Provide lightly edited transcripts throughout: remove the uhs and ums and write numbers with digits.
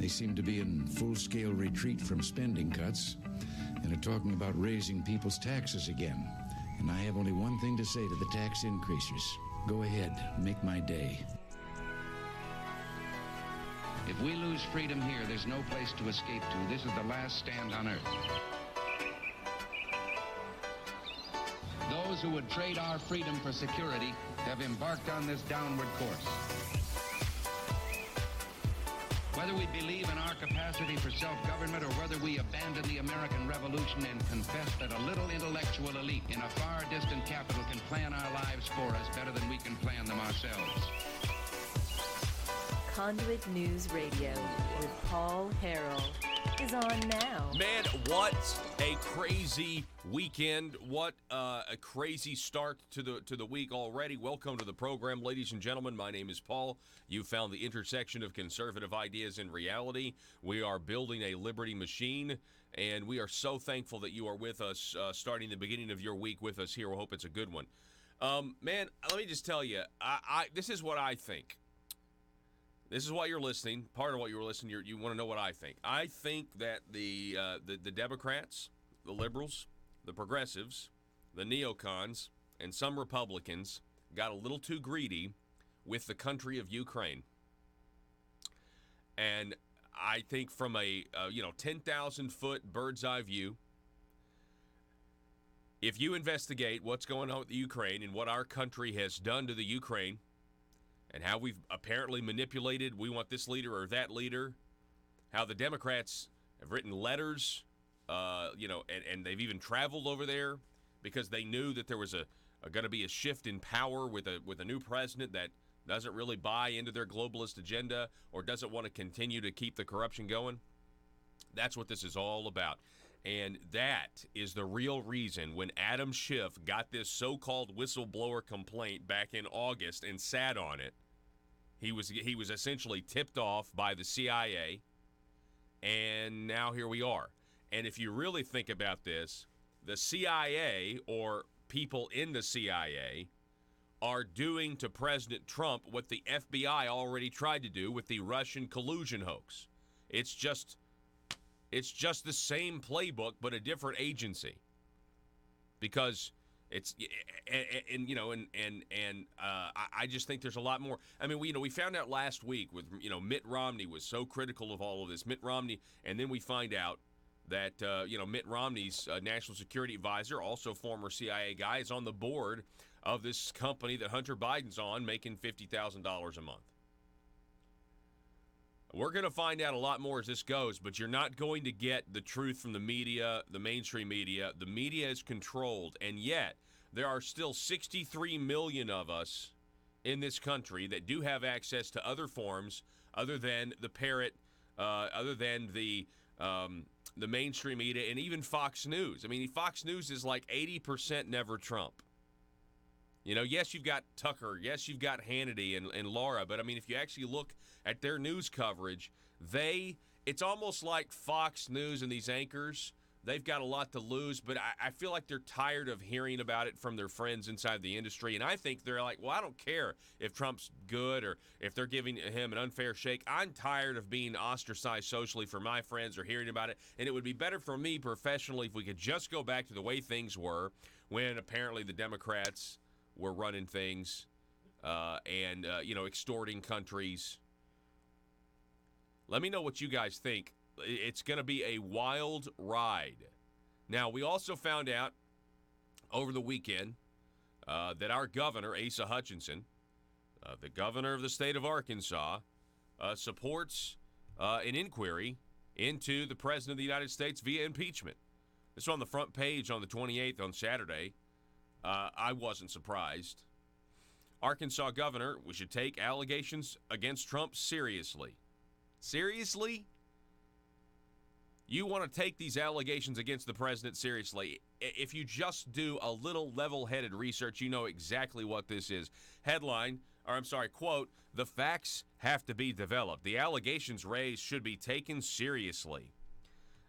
They seem to be in full-scale retreat from spending cuts and are talking about raising people's taxes again. And I have only one thing to say to the tax increasers. Go ahead, make my day. If we lose freedom here, there's no place to escape to. This is the last stand on earth. Those who would trade our freedom for security have embarked on this downward course. Whether we believe in our capacity for self-government or whether we abandon the American Revolution and confess that a little intellectual elite in a far distant capital can plan our lives for us better than we can plan them ourselves. Conduit News Radio with Paul Harrell is on now. Man, what a crazy weekend. What a crazy start to the week already. Welcome to the program, ladies and gentlemen. My name is Paul. You found the intersection of conservative ideas and reality. We are building a liberty machine, and we are so thankful that you are with us starting the beginning of your week with us here. We hope it's a good one. Man, let me just tell you, this is what I think. This is why you're listening. Part of what you were listening, you want to know what I think. I think that the Democrats, the liberals, the progressives, the neocons, and some Republicans got a little too greedy with the country of Ukraine. And I think from a 10,000-foot bird's eye view, if you investigate what's going on with the Ukraine and what our country has done to the Ukraine, and how we've apparently manipulated, we want this leader or that leader, how the Democrats have written letters, and they've even traveled over there because they knew that there was going to be a shift in power with a new president that doesn't really buy into their globalist agenda or doesn't want to continue to keep the corruption going. That's what this is all about. And that is the real reason when Adam Schiff got this so-called whistleblower complaint back in August and sat on it. He was essentially tipped off by the CIA, and now here we are. And if you really think about this, the CIA or people in the CIA are doing to President Trump what the FBI already tried to do with the Russian collusion hoax. It's just the same playbook, but a different agency. Because it's, I just think there's a lot more. I mean, we found out last week with, Mitt Romney was so critical of all of this. Mitt Romney, and then we find out that, Mitt Romney's national security advisor, also former CIA guy, is on the board of this company that Hunter Biden's on, making $50,000 a month. We're going to find out a lot more as this goes, but you're not going to get the truth from the media, the mainstream media. The media is controlled, and yet there are still 63 million of us in this country that do have access to other forms other than the parrot, other than the mainstream media, and even Fox News. I mean, Fox News is like 80% never Trump. Yes, you've got Tucker. Yes, you've got Hannity and Laura. But, I mean, if you actually look at their news coverage, it's almost like Fox News and these anchors, they've got a lot to lose. But I feel like they're tired of hearing about it from their friends inside the industry. And I think they're like, well, I don't care if Trump's good or if they're giving him an unfair shake. I'm tired of being ostracized socially for my friends or hearing about it. And it would be better for me professionally if we could just go back to the way things were when apparently the Democrats were running things and extorting countries. Let me know what you guys think. It's going to be a wild ride. Now, we also found out over the weekend that our governor, Asa Hutchinson, the governor of the state of Arkansas, supports an inquiry into the president of the United States via impeachment. This is on the front page on the 28th on Saturday. I wasn't surprised. Arkansas governor, we should take allegations against Trump seriously. Seriously? You want to take these allegations against the president seriously? If you just do a little level-headed research, you know exactly what this is. Quote, the facts have to be developed. The allegations raised should be taken seriously.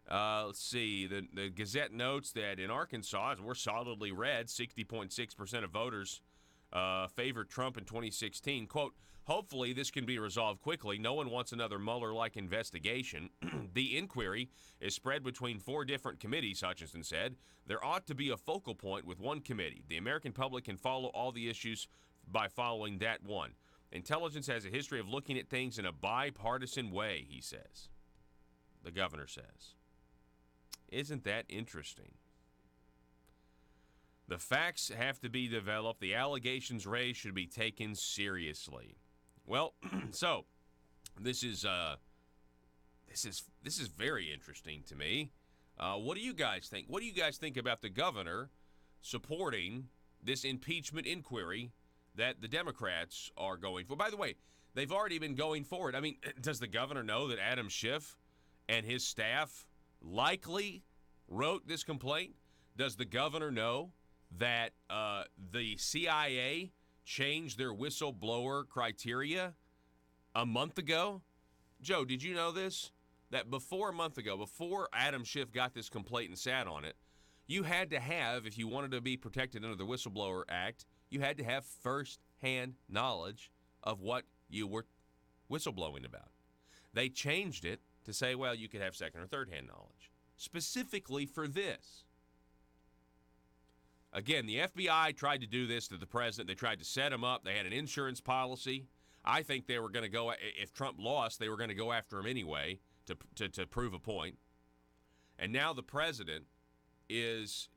Let's see. The Gazette notes that in Arkansas, as we're solidly red, 60.6% of voters favored Trump in 2016. Quote, Hopefully, this can be resolved quickly. No one wants another Mueller-like investigation. The inquiry is spread between 4 different committees, Hutchinson said. There ought to be a focal point with one committee. The American public can follow all the issues by following that one. Intelligence has a history of looking at things in a bipartisan way, he says. The governor says. Isn't that interesting? The facts have to be developed. The allegations raised should be taken seriously. Well, so this is very interesting to me. What do you guys think? What do you guys think about the governor supporting this impeachment inquiry that the Democrats are going for? By the way, they've already been going for it. I mean, does the governor know that Adam Schiff and his staff likely wrote this complaint? Does the governor know that the CIA changed their whistleblower criteria a month ago? Joe, did you know this? That before a month ago, before Adam Schiff got this complaint and sat on it, you had to have, if you wanted to be protected under the Whistleblower Act, you had to have first-hand knowledge of what you were whistleblowing about. They changed it to say, well, you could have second or third-hand knowledge, specifically for this. Again, the FBI tried to do this to the president. They tried to set him up. They had an insurance policy. I think they were going to go, if Trump lost, they were going to go after him anyway to prove a point. And now the president is,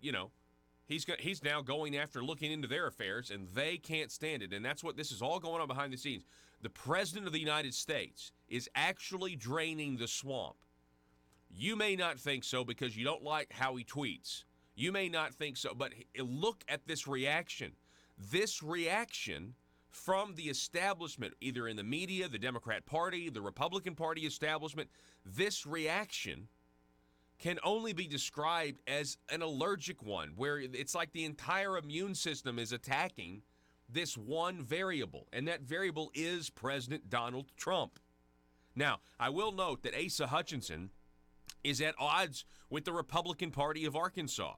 he's now going after looking into their affairs, and they can't stand it. And that's what this is all going on behind the scenes. The president of the United States is actually draining the swamp. You may not think so because you don't like how he tweets. You may not think so, but look at this reaction. This reaction from the establishment, either in the media, the Democrat Party, the Republican Party establishment, this reaction can only be described as an allergic one, where it's like the entire immune system is attacking this one variable, and that variable is President Donald Trump. Now, I will note that Asa Hutchinson is at odds with the Republican Party of Arkansas.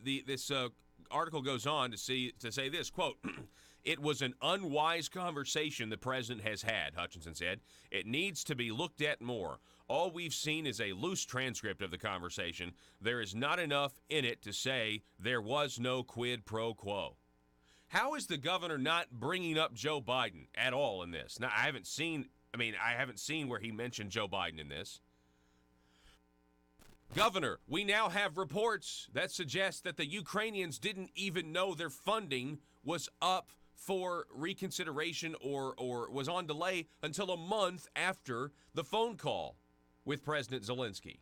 This article goes on to say this, quote, "It was an unwise conversation the president has had," Hutchinson said. "It needs to be looked at more. All we've seen is a loose transcript of the conversation. There is not enough in it to say there was no quid pro quo." How is the governor not bringing up Joe Biden at all in this? Now, I haven't seen where he mentioned Joe Biden in this. Governor, we now have reports that suggest that the Ukrainians didn't even know their funding was up for reconsideration or was on delay until a month after the phone call with President Zelensky.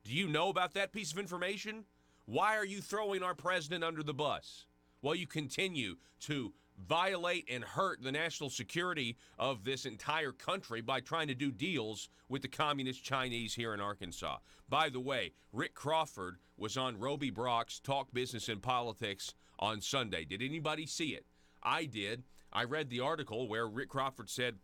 Do you know about that piece of information? Why are you throwing our president under the bus while you continue to violate and hurt the national security of this entire country by trying to do deals with the communist Chinese here in Arkansas? By the way, Rick Crawford was on Roby Brock's Talk Business and Politics on Sunday. Did anybody see it? I did. I read the article where Rick Crawford said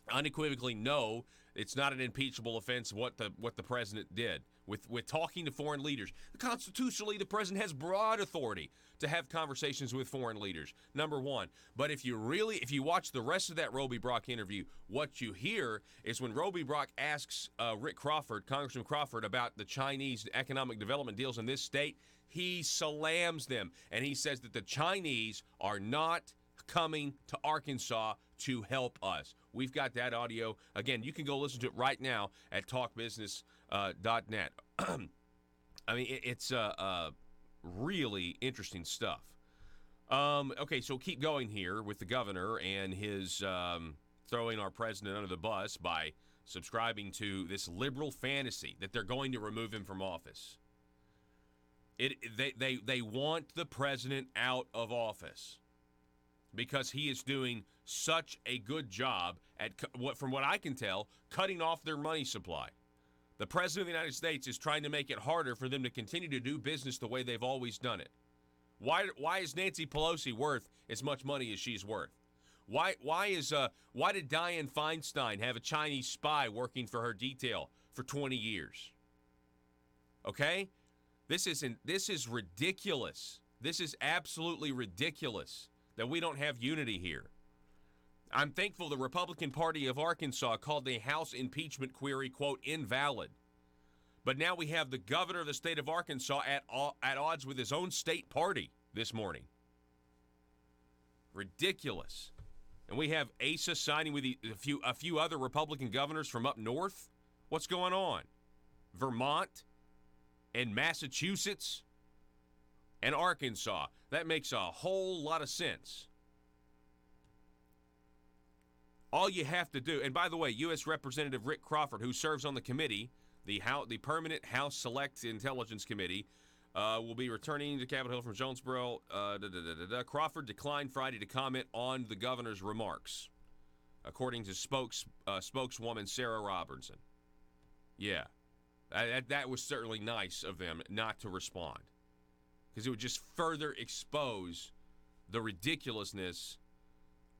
unequivocally, no, it's not an impeachable offense what the president did with talking to foreign leaders. Constitutionally, the president has broad authority to have conversations with foreign leaders, number one. But if you watch the rest of that Roby Brock interview, what you hear is when Roby Brock asks Congressman Crawford, about the Chinese economic development deals in this state, he slams them, and he says that the Chinese are not coming to Arkansas to help us. We've got that audio. Again, you can go listen to it right now at talkbusiness.net. I mean, it's really interesting stuff. Okay, so keep going here with the governor and his throwing our president under the bus by subscribing to this liberal fantasy that they're going to remove him from office. They want the president out of office because he is doing such a good job at, from what I can tell, cutting off their money supply. The president of the United States is trying to make it harder for them to continue to do business the way they've always done it. Why is Nancy Pelosi worth as much money as she's worth? Why did Dianne Feinstein have a Chinese spy working for her detail for 20 years? Okay? This is ridiculous. This is absolutely ridiculous that we don't have unity here. I'm thankful the Republican Party of Arkansas called the House impeachment query, quote, invalid. But now we have the governor of the state of Arkansas at odds with his own state party this morning. Ridiculous. And we have Asa signing with a few other Republican governors from up north. What's going on? Vermont and Massachusetts and Arkansas. That makes a whole lot of sense. All you have to do, and by the way, U.S. Representative Rick Crawford, who serves on the committee, the Permanent House Select Intelligence Committee, will be returning to Capitol Hill from Jonesboro. Crawford declined Friday to comment on the governor's remarks, according to spokeswoman Sarah Robertson. Yeah, that was certainly nice of them not to respond, because it would just further expose the ridiculousness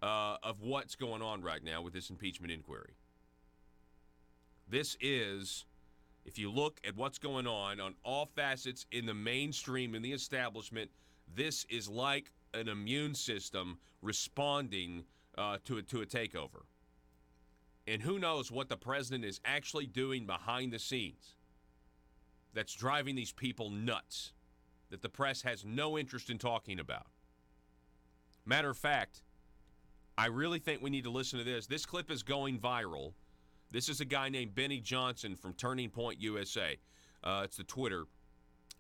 of what's going on right now with this impeachment inquiry. This is, if you look at what's going on all facets in the mainstream, in the establishment, this is like an immune system responding to a takeover. And who knows what the president is actually doing behind the scenes that's driving these people nuts, that the press has no interest in talking about. Matter of fact, I really think we need to listen to this. This clip is going viral. This is a guy named Benny Johnson from Turning Point USA. It's the Twitter.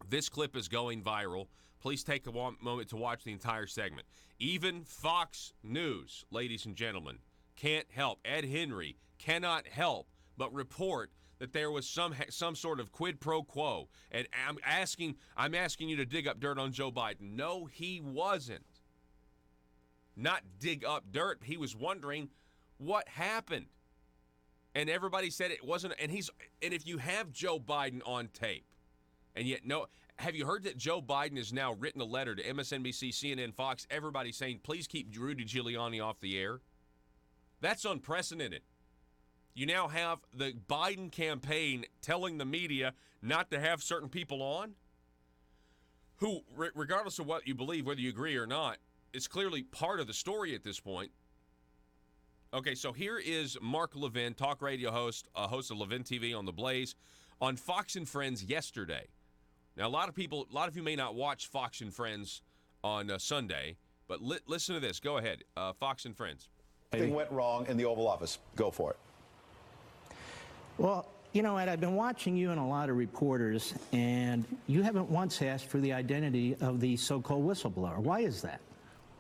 This clip is going viral. Please take a moment to watch the entire segment. Even Fox News, ladies and gentlemen, can't help. Ed Henry cannot help but report that there was some sort of quid pro quo. And I'm asking you to dig up dirt on Joe Biden. No, he wasn't. Not dig up dirt. He was wondering what happened. And everybody said it wasn't. And if you have Joe Biden on tape, and yet have you heard that Joe Biden has now written a letter to MSNBC, CNN, Fox, everybody saying, please keep Rudy Giuliani off the air? That's unprecedented. You now have the Biden campaign telling the media not to have certain people on, who, regardless of what you believe, whether you agree or not, it's clearly part of the story at this point. Okay, so here is Mark Levin, talk radio host, host of Levin TV on The Blaze, on Fox and Friends yesterday. Now, a lot of you may not watch Fox and Friends on Sunday, but listen to this. Go ahead, Fox and Friends. Thing went wrong in the Oval Office. Go for it. Well, you know, Ed, I've been watching you and a lot of reporters, and you haven't once asked for the identity of the so-called whistleblower. Why is that?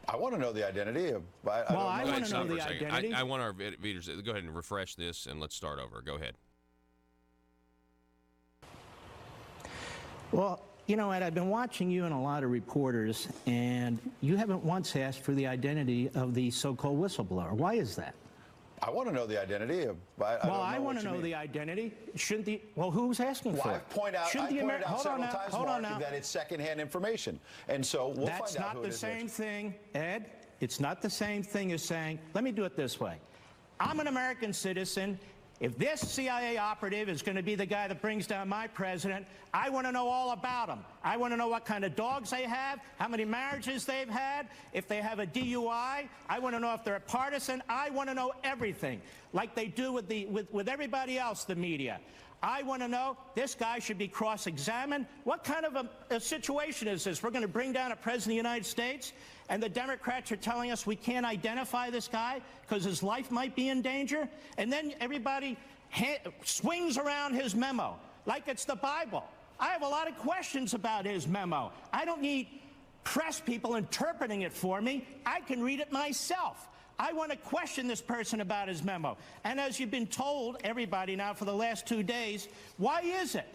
I want to know the identity of. I want to know the identity. I want our readers to go ahead and refresh this, and let's start over. Go ahead. Well, you know, Ed, I've been watching you and a lot of reporters, and you haven't once asked for the identity of the so-called whistleblower. Why is that? I want to know the identity of. I want to know the identity. Shouldn't the? Well, who's asking for it? I pointed out several times, Mark, that it's secondhand information, and so we'll find out who it is. That's not the same thing, Ed. It's not the same thing as saying, let me do it this way. I'm an American citizen. If this CIA operative is going to be the guy that brings down my president, I want to know all about him. I want to know what kind of dogs they have, how many marriages they've had, if they have a DUI. I want to know if they're a partisan. I want to know everything, like they do with everybody else, the media. I want to know, this guy should be cross-examined. What kind of a situation is this? We're going to bring down a president of the United States, and the Democrats are telling us we can't identify this guy because his life might be in danger? And then everybody swings around his memo like it's the Bible. I have a lot of questions about his memo. I don't need press people interpreting it for me. I can read it myself. I want to question this person about his memo. And as you've been told, everybody now for the last 2 days, why is it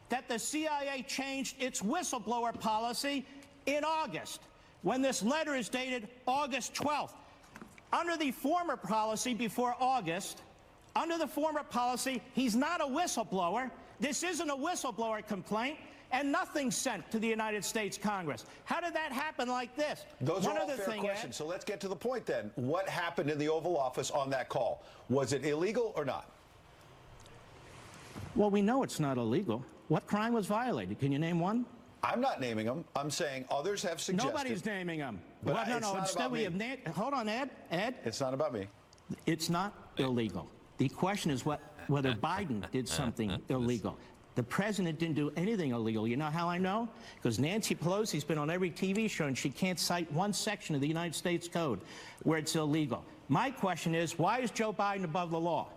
that the CIA changed its whistleblower policy in August, when this letter is dated August 12th? Under the former policy before August, under the former policy, he's not a whistleblower. This isn't a whistleblower complaint, and nothing's sent to the United States Congress. How did that happen like this? Those are all fair questions. So let's get to the point then. What happened in the Oval Office on that call? Was it illegal or not? Well, we know it's not illegal. What crime was violated? Can you name one? I'm not naming them. I'm saying others have suggested. Nobody's naming them. But Well, no, it's no. not Instead, about we me. have hold on, Ed. Ed, It's not about me. it's not illegal. The question is whether Biden did something illegal. The president didn't do anything illegal. You know how I know? Because Nancy Pelosi's been on every TV show, and she can't cite one section of the United States Code where it's illegal. My question is, why is Joe Biden above the law?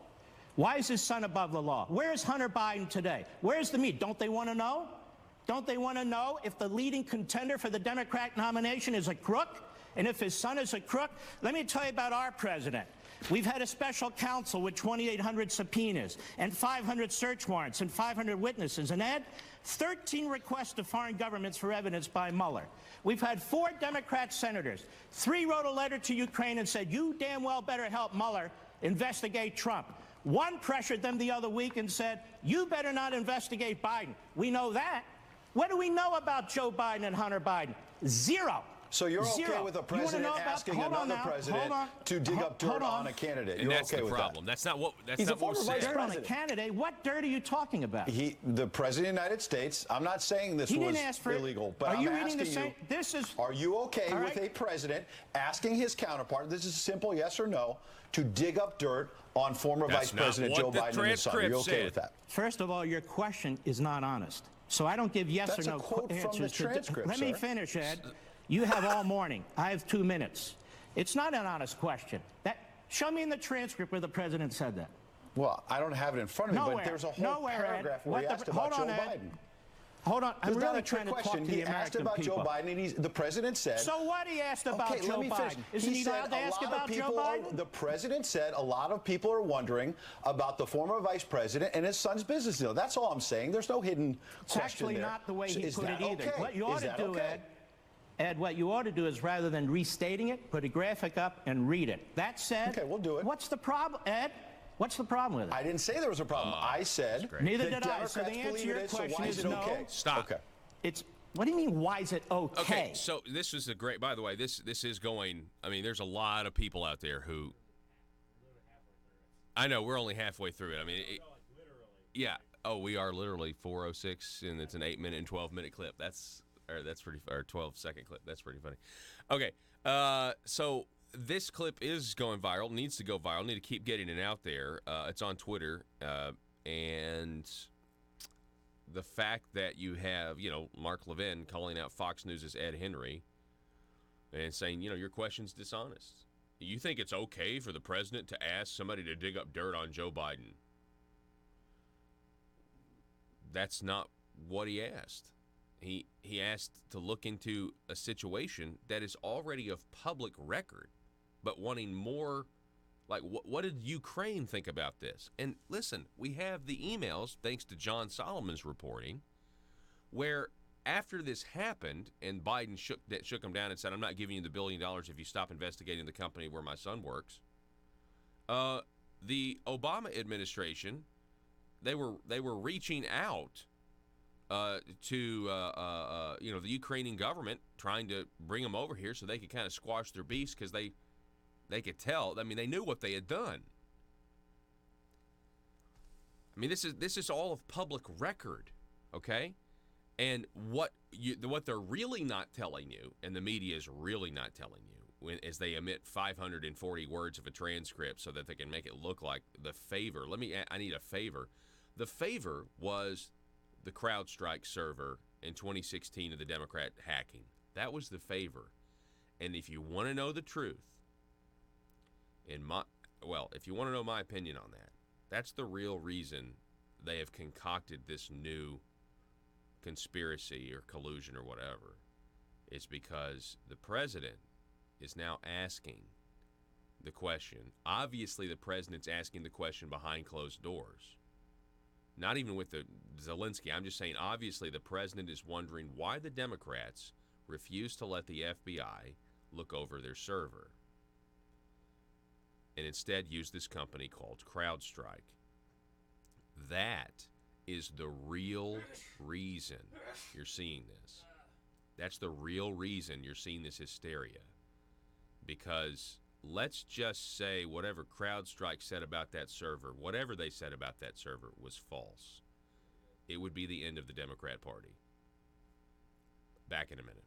Why is his son above the law? Where is Hunter Biden today? Where's the meat? Don't they want to know? Don't they want to know if the leading contender for the Democrat nomination is a crook? And if his son is a crook? Let me tell you about our president. We've had a special counsel with 2,800 subpoenas and 500 search warrants and 500 witnesses. And Ed, 13 requests to foreign governments for evidence by Mueller. We've had 4 Democrat senators. 3 wrote a letter to Ukraine and said, you damn well better help Mueller investigate Trump. 1 pressured them the other week and said, you better not investigate Biden. We know that. What do we know about Joe Biden and Hunter Biden? Zero. So you're okay Zero. with a president asking another president to dig up dirt on a candidate? And You're that's okay the with problem. that? That's not what. That's He's not a what we're former vice saying. Dirt on a president. candidate? What dirt are you talking about? The president of the United States. I'm not saying this He was didn't ask for it. illegal, but Are I'm you reading asking the same? you. This is. Are you okay All with right. a president asking his counterpart? This is a simple yes or no to dig up dirt on former That's Vice not President what Joe the Biden and his son. Are you transcript okay said. with that? First of all, your question is not honest. So I don't give yes That's or a no quote from the answers to. transcript, Let me sir. finish, Ed. You have all morning. I have 2 minutes. It's not an honest question. Show me in the transcript where the president said that. Well, I don't have it in front of me, Nowhere. but there's a whole Nowhere, Ed. paragraph where he What asked the- about hold Joe on, Ed. Biden. Hold on. I'm It's not really a trick trying to talk question. to the He asked American about people. Joe Biden, and the president said. So what he asked about Okay, Joe let me finish. Biden? Isn't he said allowed to a ask lot of about Joe people Biden? the president said a lot of people are wondering about the former vice president and his son's business deal. That's all I'm saying. There's no hidden It's question actually there. not the way So he is put that it either. okay? What you ought Is to that do, okay? Ed, what you ought to do is rather than restating it, put a graphic up and read it. That said, Okay, we'll do it. What's the problem, Ed? What's the problem with it? I didn't say there was a problem. I said Neither the did I. So the Democrats answer to believe your it is, so question why is is it no. okay? Stop. Okay. It's what do you mean? Why is it okay? Okay, so this is a great. By the way, this is going. I mean, there's a lot of people out there who. I know we're only halfway through it. I mean, yeah. Oh, we are literally 4:06, and it's an 8-minute and 12-minute clip. That's pretty. Or 12-second clip. That's pretty funny. Okay, so this clip is going viral. Needs to go viral. Need to keep getting it out there. It's on Twitter, and the fact that you have, Mark Levin calling out Fox News' Ed Henry and saying, your question's dishonest. You think it's okay for the president to ask somebody to dig up dirt on Joe Biden? That's not what he asked. He asked to look into a situation that is already of public record, but wanting more. Like, what did Ukraine think about this? And listen, we have the emails, thanks to John Solomon's reporting, where after this happened and Biden shook him down and said, I'm not giving you the $1 billion if you stop investigating the company where my son works, the Obama administration, they were reaching out to the Ukrainian government, trying to bring them over here so they could kind of squash their beast because they could tell. I mean, they knew what they had done. I mean, this is all of public record, okay? And what they're really not telling you, and the media is really not telling you, as they omit 540 words of a transcript so that they can make it look like the favor. I need a favor. The favor was the CrowdStrike server in 2016 of the Democrat hacking. That was the favor. And if you want to know the truth, if you want to know my opinion on that, that's the real reason they have concocted this new conspiracy or collusion or whatever. It's because the president is now asking the question. Obviously, the president's asking the question behind closed doors. Not even with the Zelensky. I'm just saying, obviously, the president is wondering why the Democrats refuse to let the FBI look over their server and instead use this company called CrowdStrike. That is the real reason you're seeing this. That's the real reason you're seeing this hysteria. Because let's just say whatever CrowdStrike said about that server, whatever they said about that server was false. It would be the end of the Democrat Party. Back in a minute.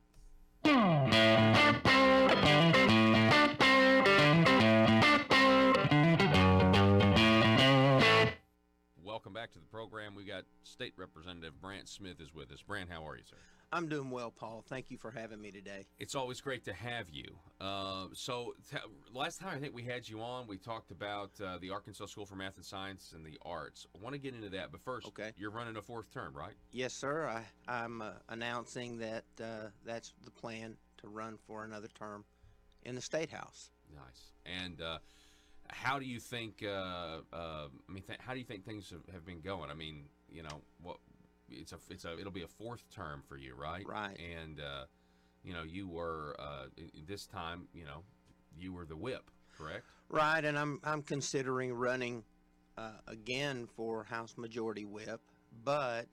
Welcome back to the program. We got State Representative Brant Smith is with us. Brant, how are you, sir? I'm doing well, Paul. Thank you for having me today. It's always great to have you. Last time I think we had you on, we talked about the Arkansas School for Math and Science and the Arts. I want to get into that, but first, You're running a fourth term, right? Yes, sir. I'm announcing that that's the plan, to run for another term in the State House. Nice. And how do you think? How do you think things have been going? I mean, you know, it'll be a fourth term for you, right? Right. And you were this time, you were the whip, correct? Right, and I'm considering running again for House Majority Whip, but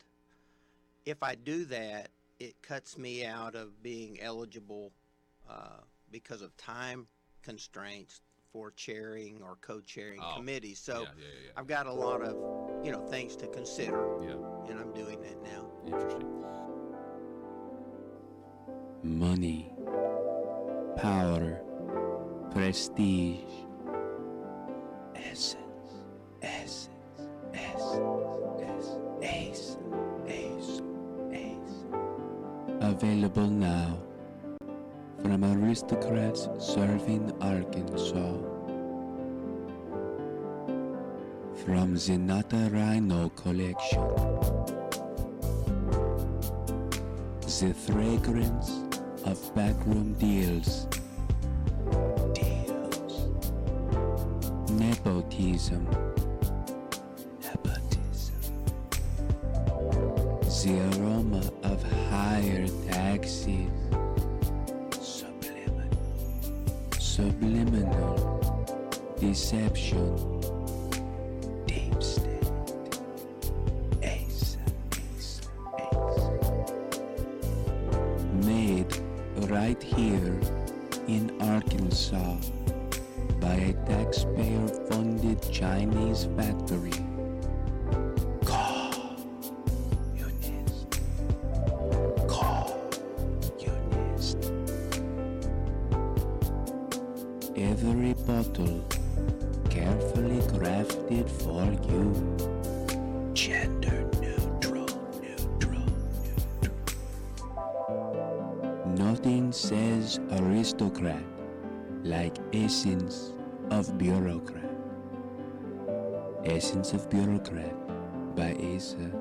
if I do that, it cuts me out of being eligible because of time constraints for chairing or co-chairing committees. So I've got a lot of things to consider, and I'm doing that now. Interesting. Money, power, prestige, essence, available now from aristocrats serving Arkansas. From Zenata Rhino Collection, the fragrance of backroom deals, nepotism, the aroma of higher taxes, subliminal deception, deep state, ace, made right here in Arkansas by a taxpayer-funded Chinese factory. Every bottle carefully crafted for you. Gender neutral. Nothing says aristocrat like Essence of Bureaucrat. Essence of Bureaucrat by Asa.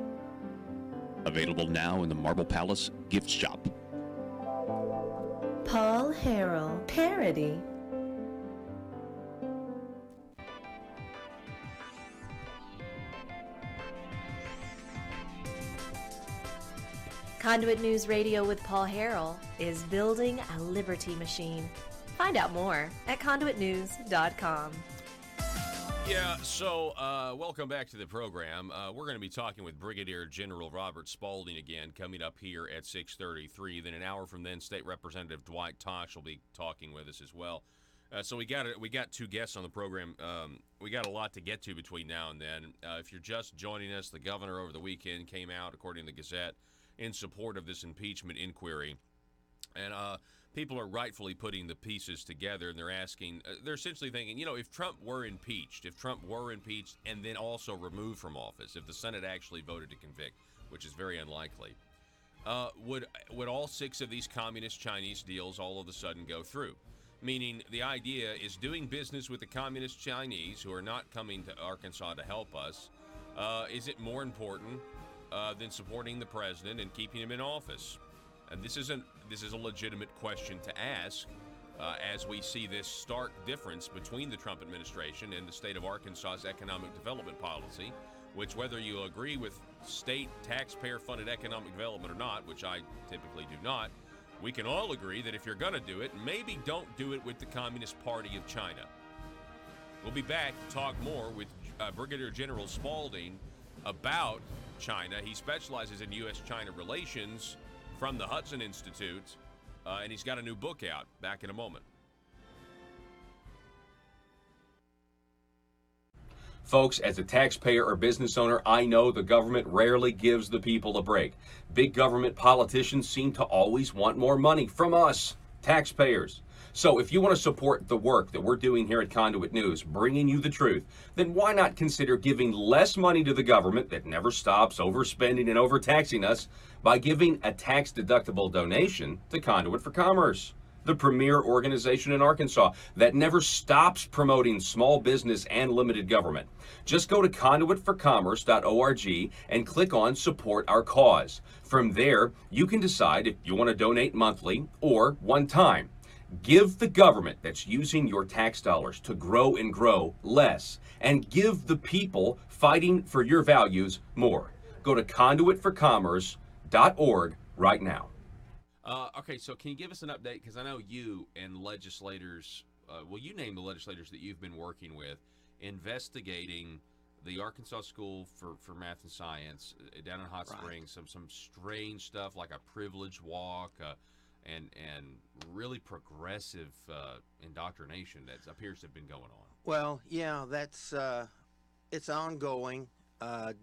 Available now in the Marble Palace gift shop. Paul Harrell parody. Conduit News Radio with Paul Harrell is building a liberty machine. Find out more at conduitnews.com. Yeah, so welcome back to the program. We're going to be talking with Brigadier General Robert Spalding again coming up here at 6:33. Then an hour from then, State Representative Dwight Tosh will be talking with us as well. So we got two guests on the program. We got a lot to get to between now and then. If you're just joining us, the governor over the weekend came out, according to the Gazette, in support of this impeachment inquiry. And people are rightfully putting the pieces together, and they're asking, they're essentially thinking, if Trump were impeached and then also removed from office, if the Senate actually voted to convict, which is very unlikely, would all 6 of these communist Chinese deals all of a sudden go through? Meaning the idea is doing business with the communist Chinese who are not coming to Arkansas to help us. Is it more important than supporting the president and keeping him in office? And this is a legitimate question to ask as we see this stark difference between the Trump administration and the state of Arkansas's economic development policy, which, whether you agree with state taxpayer-funded economic development or not, which I typically do not, we can all agree that if you're going to do it, maybe don't do it with the Communist Party of China. We'll be back to talk more with Brigadier General Spalding about China. He specializes in U.S.-China relations from the Hudson Institute, and he's got a new book out. Back in a moment. Folks, as a taxpayer or business owner, I know the government rarely gives the people a break. Big government politicians seem to always want more money from us, taxpayers. So if you want to support the work that we're doing here at Conduit News, bringing you the truth, then why not consider giving less money to the government that never stops overspending and overtaxing us by giving a tax-deductible donation to Conduit for Commerce, the premier organization in Arkansas that never stops promoting small business and limited government. Just go to conduitforcommerce.org and click on Support Our Cause. From there, you can decide if you want to donate monthly or one time. Give the government that's using your tax dollars to grow and grow less, and give the people fighting for your values more. Go to conduitforcommerce.org right now. Okay, so can you give us an update? Because I know you and legislators, you name the legislators that you've been working with, investigating the Arkansas School for Math and Science down in Hot Springs, some strange stuff like a privilege walk, and really progressive indoctrination that appears to have been going on. Well, yeah, that's it's ongoing.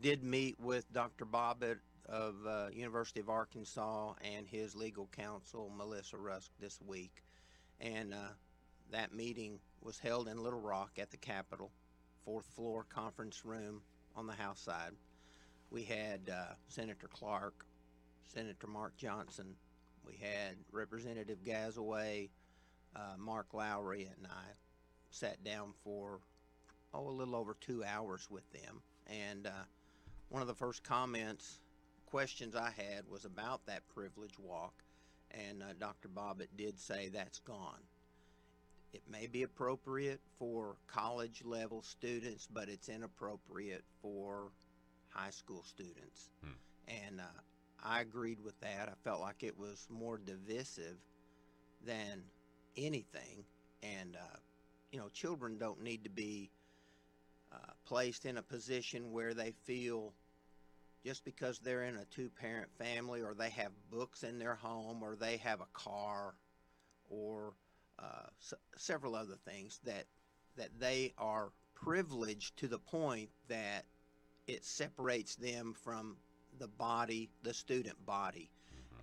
Did meet with Dr. Bobbitt of University of Arkansas and his legal counsel, Melissa Rusk, this week. And that meeting was held in Little Rock at the Capitol, 4th floor conference room on the House side. We had Senator Clark, Senator Mark Johnson, we had Representative Gazaway, Mark Lowry, and I sat down for a little over 2 hours with them. And one of the first questions I had was about that privilege walk, and Dr. Bobbitt did say that's gone. It may be appropriate for college level students, but it's inappropriate for high school students. And I agreed with that. I felt like it was more divisive than anything. And, children don't need to be placed in a position where they feel just because they're in a two-parent family, or they have books in their home, or they have a car, or several other things, that they are privileged to the point that it separates them from the body, the student body.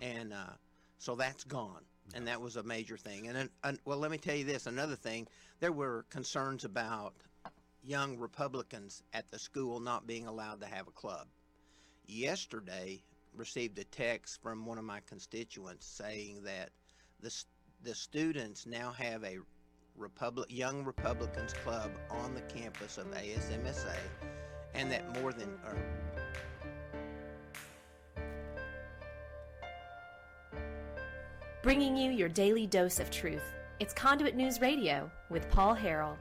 And so that's gone. And that was a major thing. And then, well, let me tell you this, another thing, there were concerns about young Republicans at the school not being allowed to have a club. Yesterday, received a text from one of my constituents saying that the students now have a Young Republicans Club on the campus of ASMSA, and that more than... Bringing you your daily dose of truth. It's Conduit News Radio with Paul Harrell.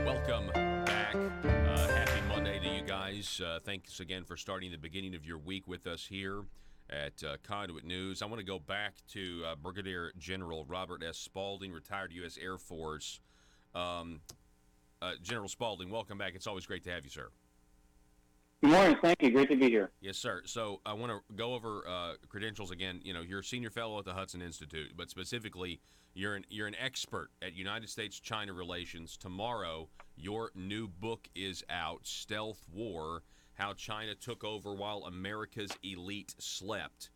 Welcome back. Happy Monday to you guys. Thanks again for starting the beginning of your week with us here at Conduit News. I want to go back to Brigadier General Robert S. Spalding, retired U.S. Air Force. General Spalding, welcome back. It's always great to have you, sir. Good morning. Thank you. Great to be here. Yes, sir. So I want to go over credentials again. You know, you're a senior fellow at the Hudson Institute, but specifically, you're an expert at United States-China relations. Tomorrow, your new book is out, Stealth War: How China Took Over While America's Elite Slept,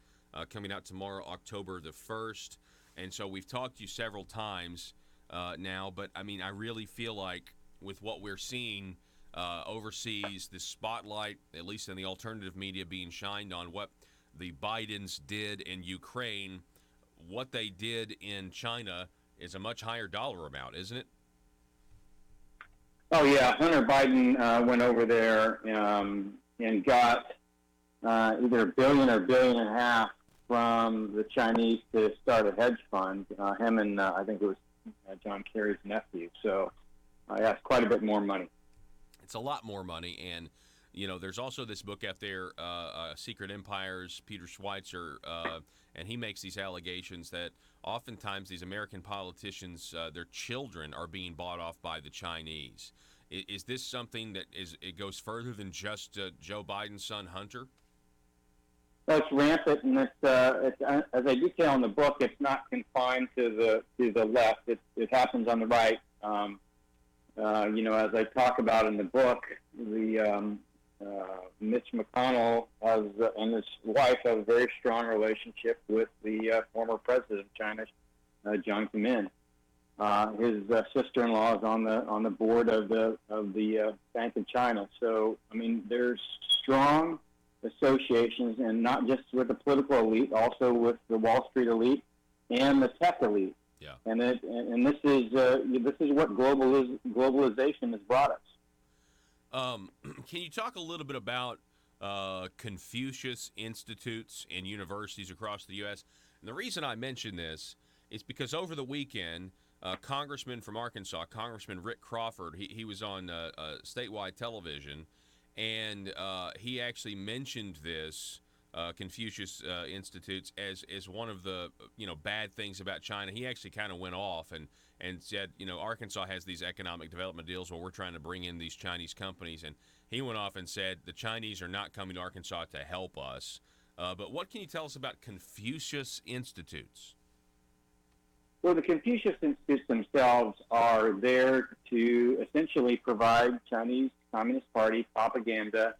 coming out tomorrow, October the 1st. And so we've talked to you several times now, but, I mean, I really feel like with what we're seeing overseas, the spotlight, at least in the alternative media, being shined on what the Bidens did in Ukraine. What they did in China is a much higher dollar amount, isn't it? Oh, yeah. Hunter Biden went over there and got either $1 billion or $1.5 billion from the Chinese to start a hedge fund. Him and I think it was John Kerry's nephew. So, yeah, it's quite a bit more money. It's a lot more money, and you know, there's also this book out there, Secret Empires, Peter Schweitzer, and he makes these allegations that oftentimes these American politicians, their children are being bought off by the Chinese. Is this something that it goes further than just Joe Biden's son, Hunter? Well, it's rampant, and it's as I detail in the book, it's not confined to the left. It happens on the right. as I talk about in the book, Mitch McConnell and his wife have a very strong relationship with the former president of China, Jiang Zemin. His sister-in-law is on the board of the Bank of China. So, I mean, there's strong associations, and not just with the political elite, also with the Wall Street elite and the tech elite. Yeah. And this is what globalization has brought us. Can you talk a little bit about Confucius Institutes and universities across the U.S.? And the reason I mention this is because over the weekend, Congressman from Arkansas, Congressman Rick Crawford, he was on statewide television, and he actually mentioned this Confucius Institutes as one of the bad things about China. He actually kind of went off and said, Arkansas has these economic development deals where we're trying to bring in these Chinese companies, and he went off and said the Chinese are not coming to Arkansas to help us. But what can you tell us about Confucius Institutes? Well, the Confucius Institutes themselves are there to essentially provide Chinese Communist Party propaganda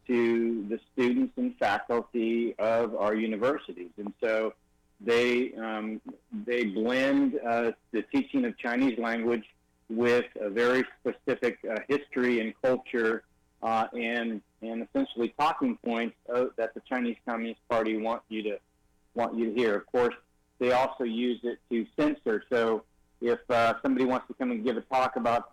to the students and faculty of our universities. And so they blend the teaching of Chinese language with a very specific history and culture and essentially talking points that the Chinese Communist Party want you to hear. Of course, they also use it to censor. So if somebody wants to come and give a talk about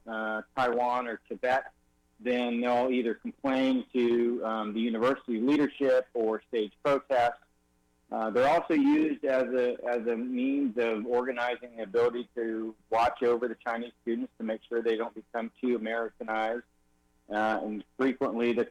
Taiwan or Tibet, then they'll either complain to the university leadership or stage protests. They're also used as a means of organizing the ability to watch over the Chinese students to make sure they don't become too Americanized. And frequently, the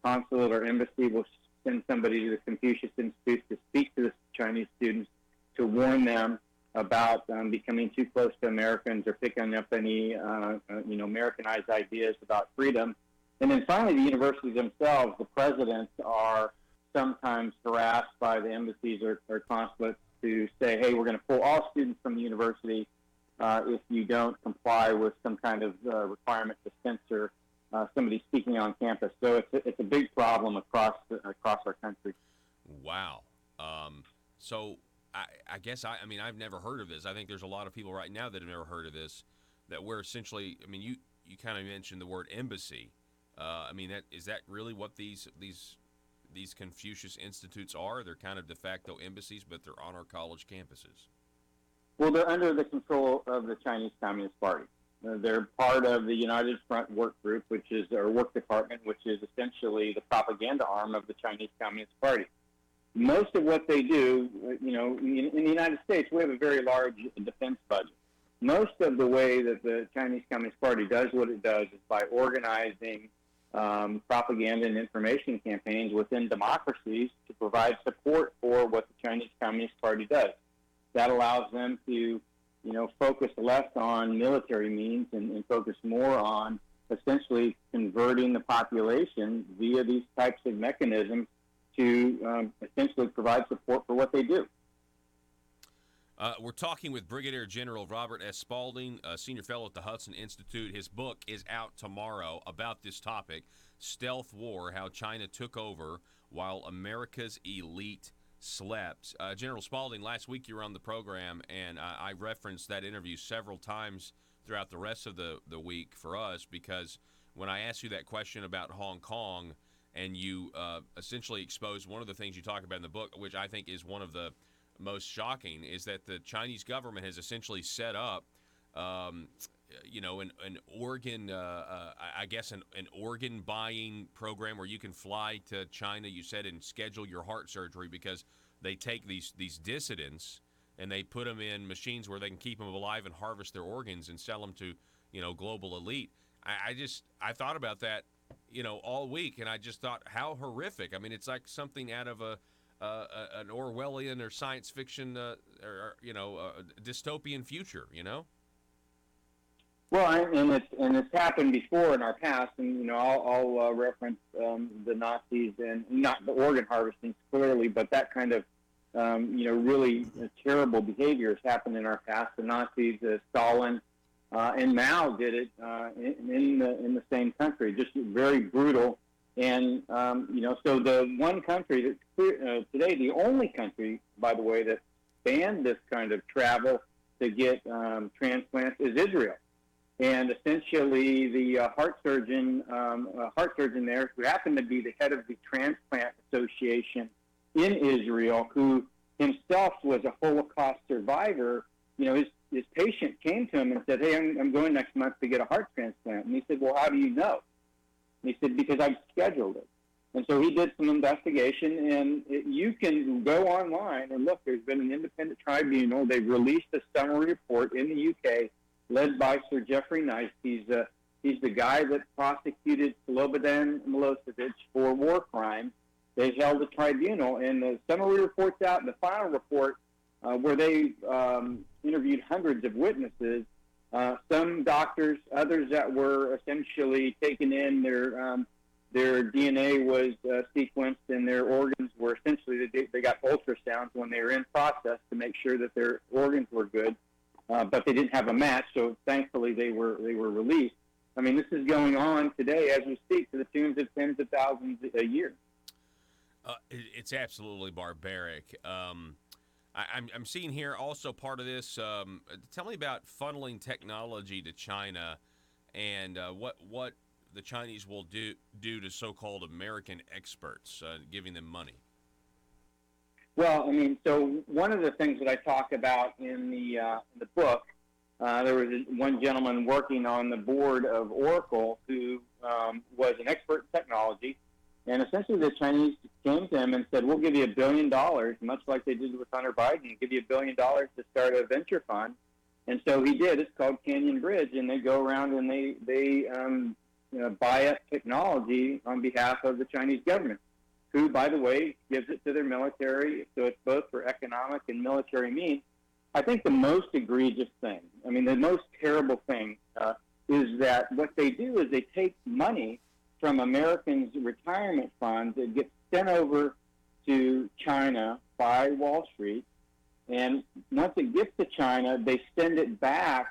consulate or embassy will send somebody to the Confucius Institute to speak to the Chinese students to warn them about becoming too close to Americans or picking up any, Americanized ideas about freedom. And then finally, the universities themselves, the presidents are sometimes harassed by the embassies or consulates to say, hey, we're going to pull all students from the university if you don't comply with some kind of requirement to censor somebody speaking on campus. So it's a big problem across our country. Wow. So I guess I've never heard of this. I think there's a lot of people right now that have never heard of this. That we're essentially, you kind of mentioned the word embassy. Is that really what these Confucius Institutes are? They're kind of de facto embassies, but they're on our college campuses. Well, they're under the control of the Chinese Communist Party. They're part of the United Front Work Group, work department, which is essentially the propaganda arm of the Chinese Communist Party. Most of what they do, in the United States, we have a very large defense budget. Most of the way that the Chinese Communist Party does what it does is by organizing propaganda and information campaigns within democracies to provide support for what the Chinese Communist Party does. That allows them to, focus less on military means and focus more on essentially converting the population via these types of mechanisms to essentially provide support for what they do. We're talking with Brigadier General Robert S. Spalding, a senior fellow at the Hudson Institute. His book is out tomorrow about this topic, Stealth War, How China Took Over While America's Elite Slept. General Spalding, last week you were on the program, and I referenced that interview several times throughout the rest of the week for us, because when I asked you that question about Hong Kong, and you essentially exposed one of the things you talk about in the book, which I think is one of the most shocking, is that the Chinese government has essentially set up, an organ, an organ buying program where you can fly to China, you said, and schedule your heart surgery, because they take these dissidents and they put them in machines where they can keep them alive and harvest their organs and sell them to, global elite. I thought about that, all week, and I just thought how horrific. It's like something out of an Orwellian or science fiction, dystopian future, Well, and it's happened before in our past, and I'll reference the Nazis, and not the organ harvesting clearly, but that kind of really terrible behavior has happened in our past. The Nazis, Stalin, and Mao did it in the same country, just very brutal. And so the one country that today, the only country, by the way, that banned this kind of travel to get transplants is Israel. And essentially, the heart surgeon there, who happened to be the head of the Transplant Association in Israel, who himself was a Holocaust survivor, his patient came to him and said, "Hey, I'm going next month to get a heart transplant." And he said, "Well, how do you know?" And he said, "Because I've scheduled it." And so he did some investigation, and you can go online and look. There's been an independent tribunal. They've released a summary report in the UK, led by Sir Jeffrey Nice. He's the guy that prosecuted Slobodan Milosevic for war crimes. They held a tribunal, and the summary report's out, and the final report, where they interviewed hundreds of witnesses, some doctors, others that were essentially taken in, their DNA was sequenced, and their organs were essentially, they got ultrasounds when they were in process to make sure that their organs were good, but they didn't have a match, so thankfully they were released. I mean, this is going on today as we speak, to the tunes of tens of thousands a year. It's absolutely barbaric. I'm seeing here also part of this. Tell me about funneling technology to China, and what the Chinese will do to so-called American experts, giving them money. Well, I mean, so one of the things that I talk about in the book, there was one gentleman working on the board of Oracle who was an expert in technology. And essentially the Chinese came to him and said, "We'll give you $1 billion, much like they did with Hunter Biden, give you $1 billion to start a venture fund." And so he did. It's called Canyon Bridge, and they go around and they buy up technology on behalf of the Chinese government, who, by the way, gives it to their military. So it's both for economic and military means. I think the most egregious thing, I mean, the most terrible thing is that what they do is they take money from Americans' retirement funds that gets sent over to China by Wall Street, and once it gets to China, they send it back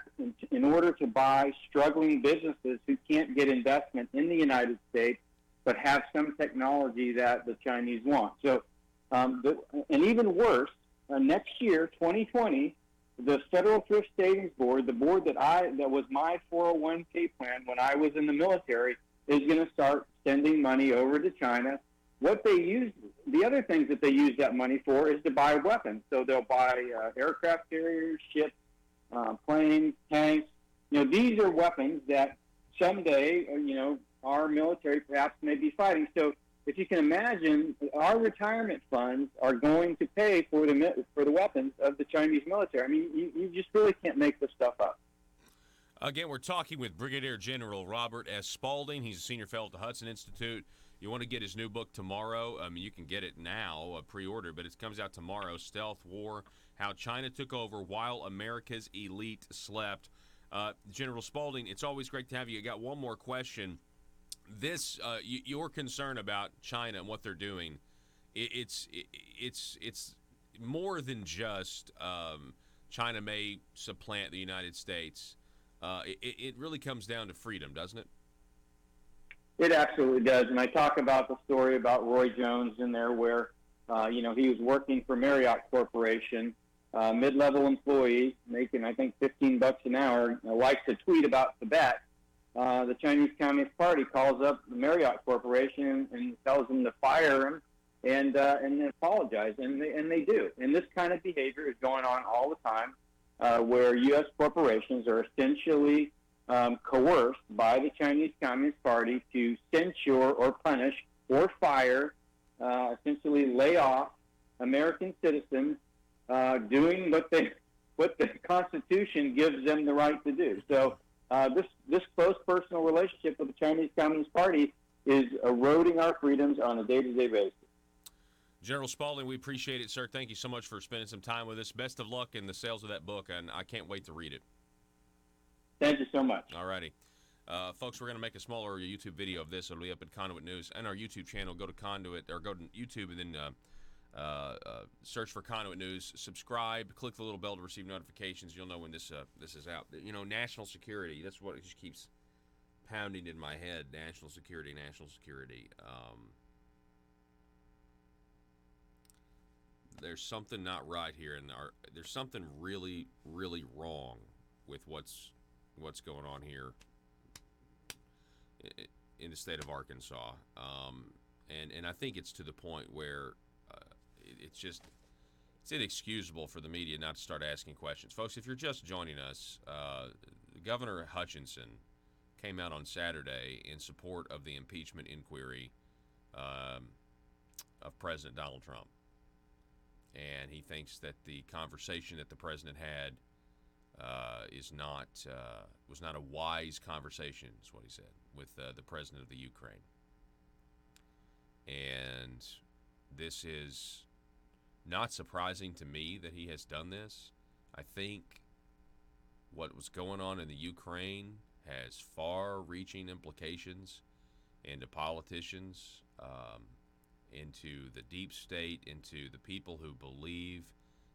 in order to buy struggling businesses who can't get investment in the United States but have some technology that the Chinese want. So, and even worse, next year, 2020, the Federal Thrift Savings Board, the board that was my 401k plan when I was in the military, is going to start sending money over to China. What they use, the other things that they use that money for is to buy weapons. So they'll buy aircraft carriers, ships, planes, tanks. These are weapons that someday, our military perhaps may be fighting. So if you can imagine, our retirement funds are going to pay for the weapons of the Chinese military. I mean, you just really can't make this stuff up. Again, we're talking with Brigadier General Robert S. Spalding. He's a senior fellow at the Hudson Institute. You want to get his new book tomorrow? I mean, you can get it now, pre-order, but it comes out tomorrow, Stealth War, How China Took Over While America's Elite Slept. General Spalding, it's always great to have you. I got one more question. This, your concern about China and what they're doing, it's more than just China may supplant the United States. It really comes down to freedom, doesn't it? It absolutely does. And I talk about the story about Roy Jones in there where, he was working for Marriott Corporation, mid-level employee, making, I think, $15 an hour, likes to tweet about Tibet. The Chinese Communist Party calls up the Marriott Corporation and tells them to fire him and apologize, and they do. And this kind of behavior is going on all the time, where U.S. corporations are essentially coerced by the Chinese Communist Party to censure or punish or fire, essentially lay off American citizens doing what the Constitution gives them the right to do. So this close personal relationship with the Chinese Communist Party is eroding our freedoms on a day-to-day basis. General Spalding, we appreciate it, sir. Thank you so much for spending some time with us. Best of luck in the sales of that book, and I can't wait to read it. Thank you so much. All righty. Folks, we're going to make a smaller YouTube video of this. It'll be up at Conduit News and our YouTube channel. Go to Conduit, or go to YouTube and then Search for Conduit News. Subscribe. Click the little bell to receive notifications. You'll know when this is out. You know, national security. That's what it just keeps pounding in my head. National security. National security. There's something not right here, and there's something really, really wrong with what's going on here in the state of Arkansas. And I think it's to the point where it's inexcusable for the media not to start asking questions. Folks, if you're just joining us, Governor Hutchinson came out on Saturday in support of the impeachment inquiry of President Donald Trump. And he thinks that the conversation that the president had was not a wise conversation, is what he said, with the president of the Ukraine. And this is not surprising to me that he has done this. I think what was going on in the Ukraine has far-reaching implications into politicians, into the deep state, into the people who believe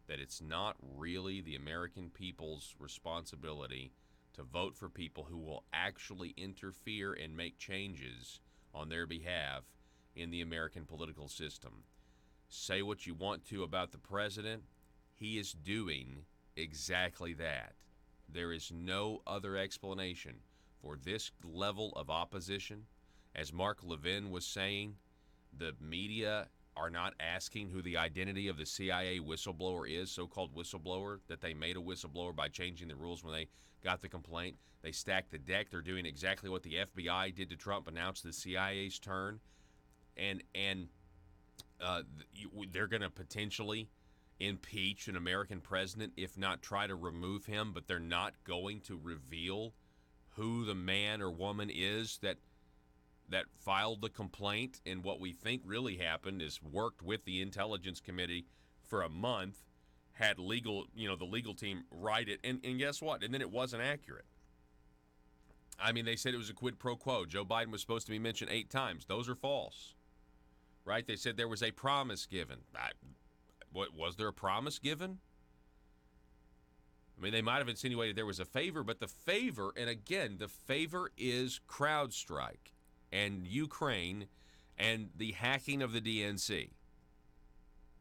that it's not really the American people's responsibility to vote for people who will actually interfere and make changes on their behalf in the American political system. Say what you want to about the president, he is doing exactly that. There is no other explanation for this level of opposition. As Mark Levin was saying, the media are not asking who the identity of the CIA whistleblower is, so-called whistleblower, that they made a whistleblower by changing the rules when they got the complaint. They stacked the deck. They're doing exactly what the FBI did to Trump, announced the CIA's turn. And they're going to potentially impeach an American president, if not try to remove him, but they're not going to reveal who the man or woman is that filed the complaint. And what we think really happened is worked with the Intelligence Committee for a month, had the legal team write it, and guess what? And then it wasn't accurate. I mean, they said it was a quid pro quo. Joe Biden was supposed to be mentioned 8 times. Those are false, right? They said there was a promise given. Was there a promise given? I mean, they might have insinuated there was a favor, but the favor, and again, the favor is CrowdStrike and Ukraine and the hacking of the DNC.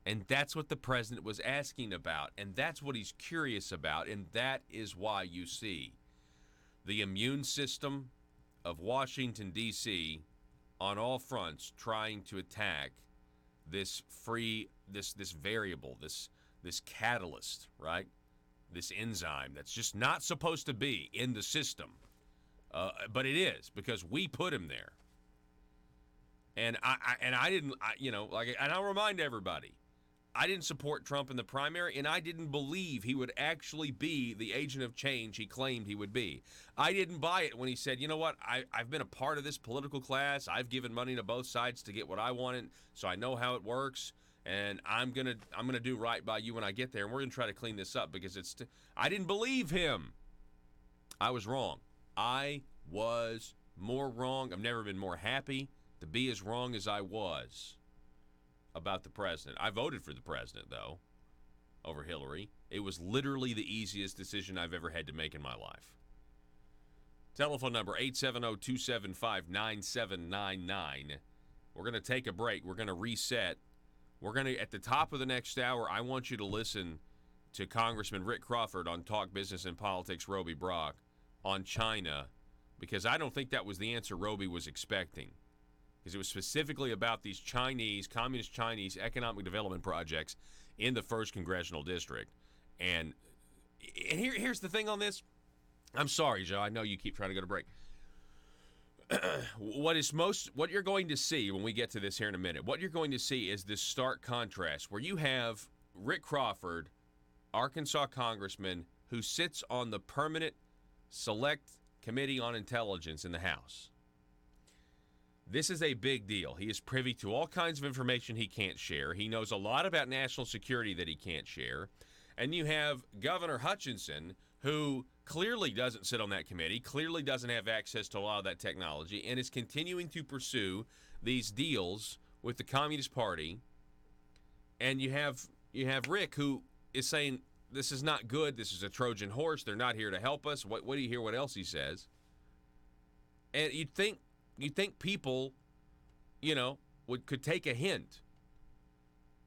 And that's what the president was asking about, and that's what he's curious about, and that is why you see the immune system of Washington, D.C. on all fronts trying to attack this variable, this catalyst, right? This enzyme that's just not supposed to be in the system. But it is, because we put him there. And I'll remind everybody, I didn't support Trump in the primary, and I didn't believe he would actually be the agent of change he claimed he would be. I didn't buy it when he said, you know what, I've been a part of this political class. I've given money to both sides to get what I wanted, so I know how it works, and I'm gonna do right by you when I get there, and we're gonna try to clean this up, because I didn't believe him. I was wrong. I was more wrong. I've never been more happy to be as wrong as I was about the president. I voted for the president, though, over Hillary. It was literally the easiest decision I've ever had to make in my life. Telephone number 870-275-9799. We're going to take a break. We're going to reset. We're going to, at the top of the next hour, I want you to listen to Congressman Rick Crawford on Talk Business and Politics, Roby Brock, on China, because I don't think that was the answer Roby was expecting. Because it was specifically about these communist Chinese economic development projects in the 1st Congressional District. And here's the thing on this. I'm sorry, Joe. I know you keep trying to go to break. What you're going to see when we get to this here in a minute, what you're going to see is this stark contrast where you have Rick Crawford, Arkansas congressman, who sits on the Permanent Select Committee on Intelligence in the House. This is a big deal. He is privy to all kinds of information he can't share. He knows a lot about national security that he can't share. And you have Governor Hutchinson, who clearly doesn't sit on that committee, clearly doesn't have access to a lot of that technology, and is continuing to pursue these deals with the Communist Party And you have Rick, who is saying this is not good. This is a Trojan horse. They're not here to help us. What do you hear? What else he says? And you'd think people, could take a hint.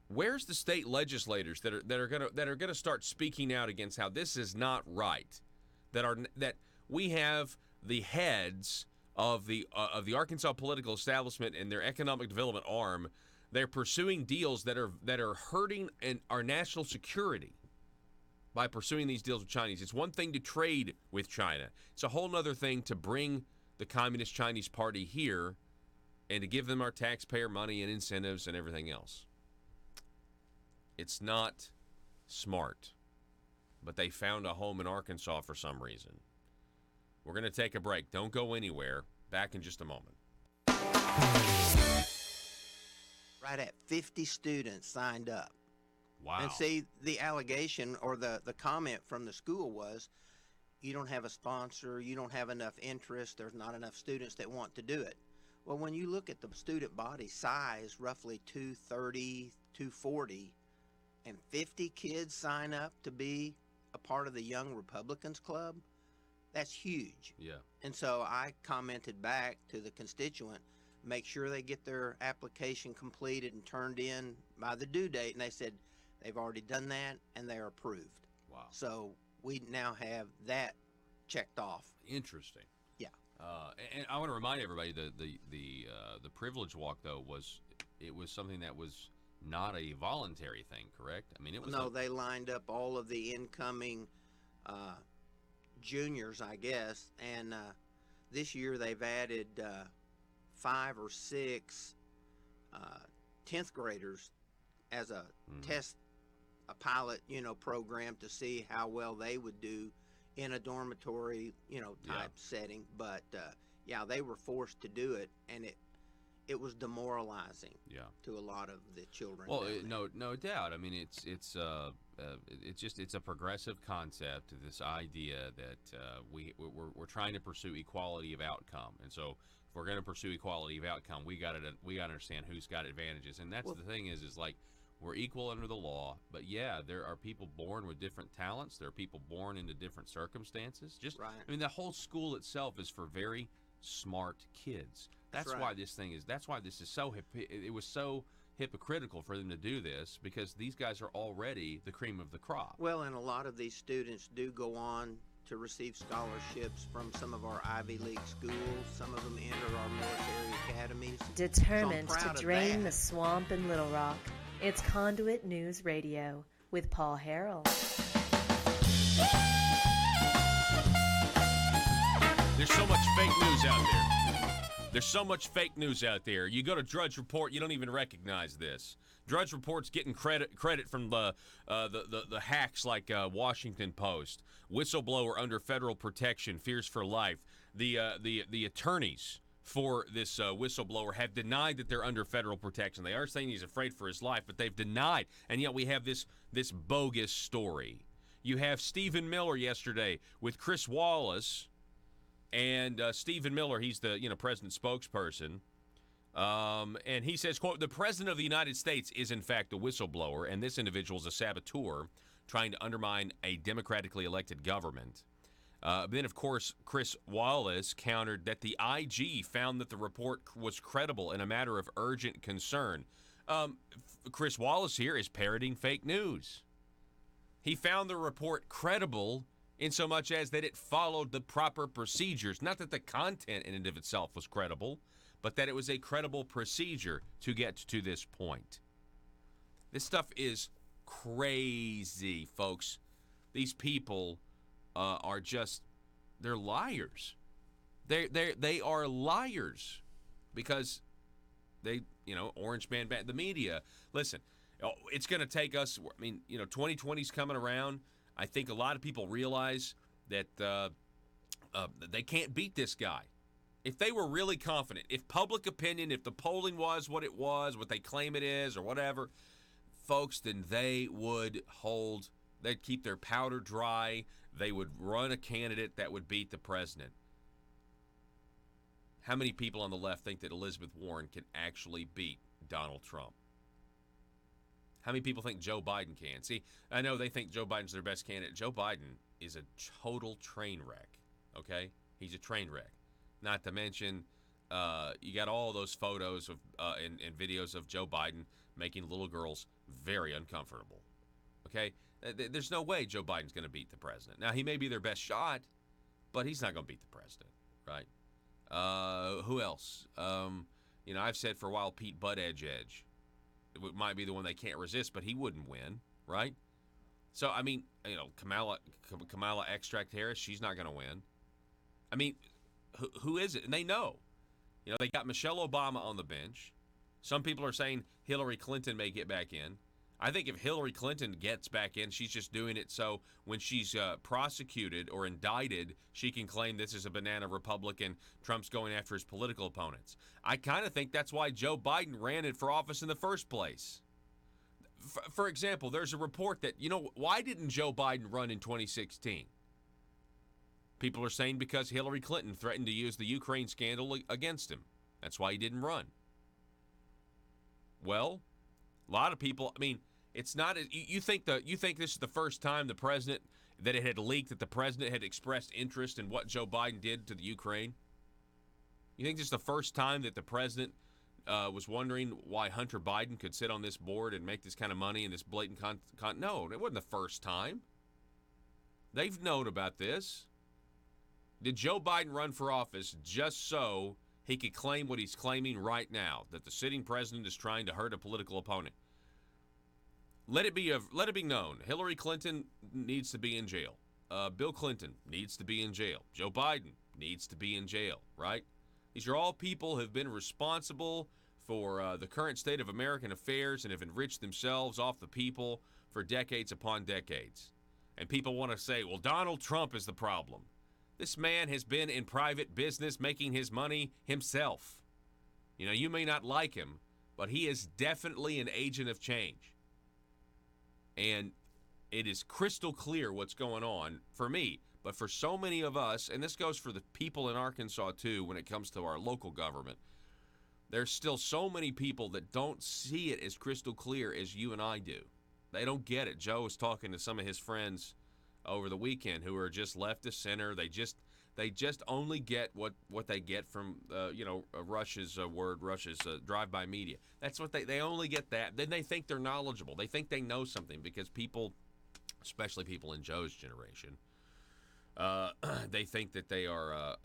Where's the state legislators that are gonna start speaking out against how this is not right? That we have the heads of the Arkansas political establishment and their economic development arm. They're pursuing deals that are hurting our national security by pursuing these deals with Chinese. It's one thing to trade with China. It's a whole other thing to bring the Communist Chinese Party here and to give them our taxpayer money and incentives and everything else. It's not smart, but they found a home in Arkansas for some reason. We're going to take a break. Don't go anywhere. Back in just a moment. Right at 50 students signed up. Wow. And see, the allegation or the comment from the school was, you don't have a sponsor, you don't have enough interest, there's not enough students that want to do it. Well, when you look at the student body size, roughly 230, 240, and 50 kids sign up to be a part of the Young Republicans Club, that's huge. Yeah. And so I commented back to the constituent, make sure they get their application completed and turned in by the due date. And they said they've already done that and they're approved. Wow. So we now have that checked off. Interesting. Yeah. And I want to remind everybody the privilege walk, though, was something that was not a voluntary thing, correct? I mean, it was. No, they lined up all of the incoming juniors, I guess, and this year they've added 5 or 6 10th graders as a test, a pilot, program to see how well they would do in a dormitory, type setting. But yeah, they were forced to do it, and it was demoralizing. Yeah. To a lot of the children. Well, no doubt. I mean, it's a progressive concept. This idea that we're trying to pursue equality of outcome, and so if we're going to pursue equality of outcome, we got to understand who's got advantages, and that's the thing is like we're equal under the law, but yeah, there are people born with different talents. There are people born into different circumstances. Just right. I mean, the whole school itself is for very smart kids. That's right. why this thing is. That's why this is so. It was so hypocritical for them to do this because these guys are already the cream of the crop. Well, and a lot of these students do go on to receive scholarships from some of our Ivy League schools. Some of them enter our military academies. Determined so to drain the swamp in Little Rock, it's Conduit News Radio with Paul Harrell. There's so much fake news out there. There's so much fake news out there. You go to Drudge Report, you don't even recognize this. Drudge Report's getting credit from the hacks like Washington Post. Whistleblower under federal protection, fears for life. The attorneys for this whistleblower have denied that they're under federal protection. They are saying he's afraid for his life, but they've denied. And yet we have this bogus story. You have Stephen Miller yesterday with Chris Wallace. And Stephen Miller, he's the president's spokesperson, and he says, quote, the president of the United States is in fact a whistleblower, and this individual is a saboteur trying to undermine a democratically elected government. Then, of course, Chris Wallace countered that the IG found that the report was credible and a matter of urgent concern. Chris Wallace here is parroting fake news. He found the report credible in so much as that it followed the proper procedures. Not that the content in and of itself was credible, but that it was a credible procedure to get to this point. This stuff is crazy, folks. These people are just, they're liars. They are liars because they, Orange Man, the media. Listen, it's going to take us, 2020's coming around. I think a lot of people realize that they can't beat this guy. If they were really confident, if public opinion, if the polling was what it was, what they claim it is or whatever, folks, then they'd keep their powder dry. They would run a candidate that would beat the president. How many people on the left think that Elizabeth Warren can actually beat Donald Trump? How many people think Joe Biden can? See, I know they think Joe Biden's their best candidate. Joe Biden is a total train wreck, okay? He's a train wreck. Not to mention, you got all those photos of and videos of Joe Biden making little girls very uncomfortable, okay? There's no way Joe Biden's going to beat the president. Now, he may be their best shot, but he's not going to beat the president, right? Who else? I've said for a while Pete Buttigieg it might be the one they can't resist, but he wouldn't win, right? So, I mean, Kamala Extract Harris, she's not going to win. I mean, who is it? And they know. They got Michelle Obama on the bench. Some people are saying Hillary Clinton may get back in. I think if Hillary Clinton gets back in, she's just doing it so when she's prosecuted or indicted, she can claim this is a banana Republican. Trump's going after his political opponents. I kind of think that's why Joe Biden ran it for office in the first place. For example, there's a report that, why didn't Joe Biden run in 2016? People are saying because Hillary Clinton threatened to use the Ukraine scandal against him. That's why he didn't run. Well, a lot of people, it's not. You think this is the first time the president that it had leaked that the president had expressed interest in what Joe Biden did to the Ukraine? You think this is the first time that the president was wondering why Hunter Biden could sit on this board and make this kind of money and this blatant No, it wasn't the first time. They've known about this. Did Joe Biden run for office just so he could claim what he's claiming right now, that the sitting president is trying to hurt a political opponent? Let it be known. Hillary Clinton needs to be in jail. Bill Clinton needs to be in jail. Joe Biden needs to be in jail, right? These are all people who have been responsible for the current state of American affairs and have enriched themselves off the people for decades upon decades. And people want to say, well, Donald Trump is the problem. This man has been in private business making his money himself. You may not like him, but he is definitely an agent of change. And it is crystal clear what's going on for me, but for so many of us, and this goes for the people in Arkansas too when it comes to our local government, there's still so many people that don't see it as crystal clear as you and I do. They don't get it. Joe was talking to some of his friends over the weekend who are just left of center. They just only get what they get from Rush's drive-by media. That's what they only get that. Then they think they're knowledgeable. They think they know something because people, especially people in Joe's generation, they think that they are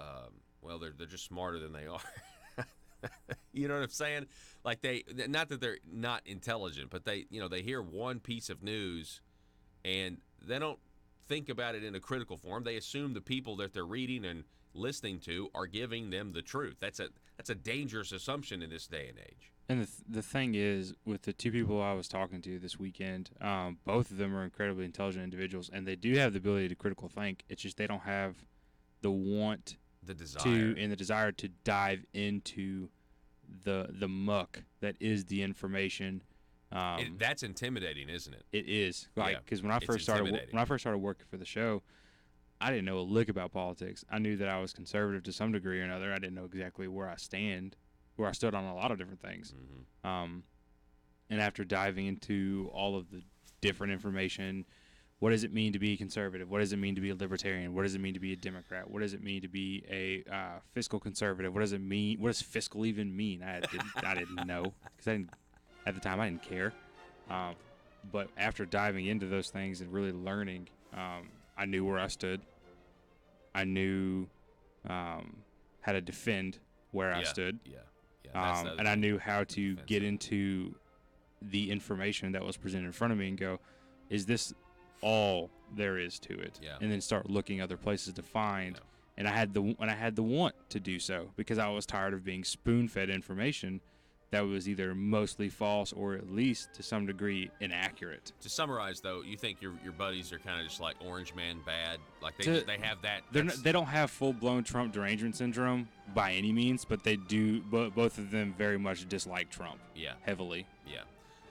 they're just smarter than they are. You know what I'm saying? Like not that they're not intelligent, but they hear one piece of news and they don't think about it in a critical form. They assume the people that they're reading and listening to are giving them the truth. That's a dangerous assumption in this day and age. And the thing is, with the two people I was talking to this weekend, both of them are incredibly intelligent individuals, and they do have the ability to critical think. It's just they don't have the want, the desire to dive into the muck that is the information. That's intimidating, isn't it? It is, because when I first started working for the show, I didn't know a lick about politics. I knew that I was conservative to some degree or another. I didn't know exactly where I stood on a lot of different things. Mm-hmm. And after diving into all of the different information, what does it mean to be conservative? What does it mean to be a libertarian? What does it mean to be a Democrat? What does it mean to be a fiscal conservative? What does it mean? What does fiscal even mean? I didn't know because at the time, I didn't care. But after diving into those things and really learning, I knew where I stood. I knew how to defend where I stood. And I knew how to get into the information that was presented in front of me and go, is this all there is to it? And then start looking other places to find. And I had the want to do so because I was tired of being spoon-fed information that was either mostly false or at least to some degree inaccurate. To summarize, though, you think your buddies are kind of just like Orange Man bad? Like they have that? They don't have full-blown Trump derangement syndrome by any means, but they do. Both of them very much dislike Trump. Heavily.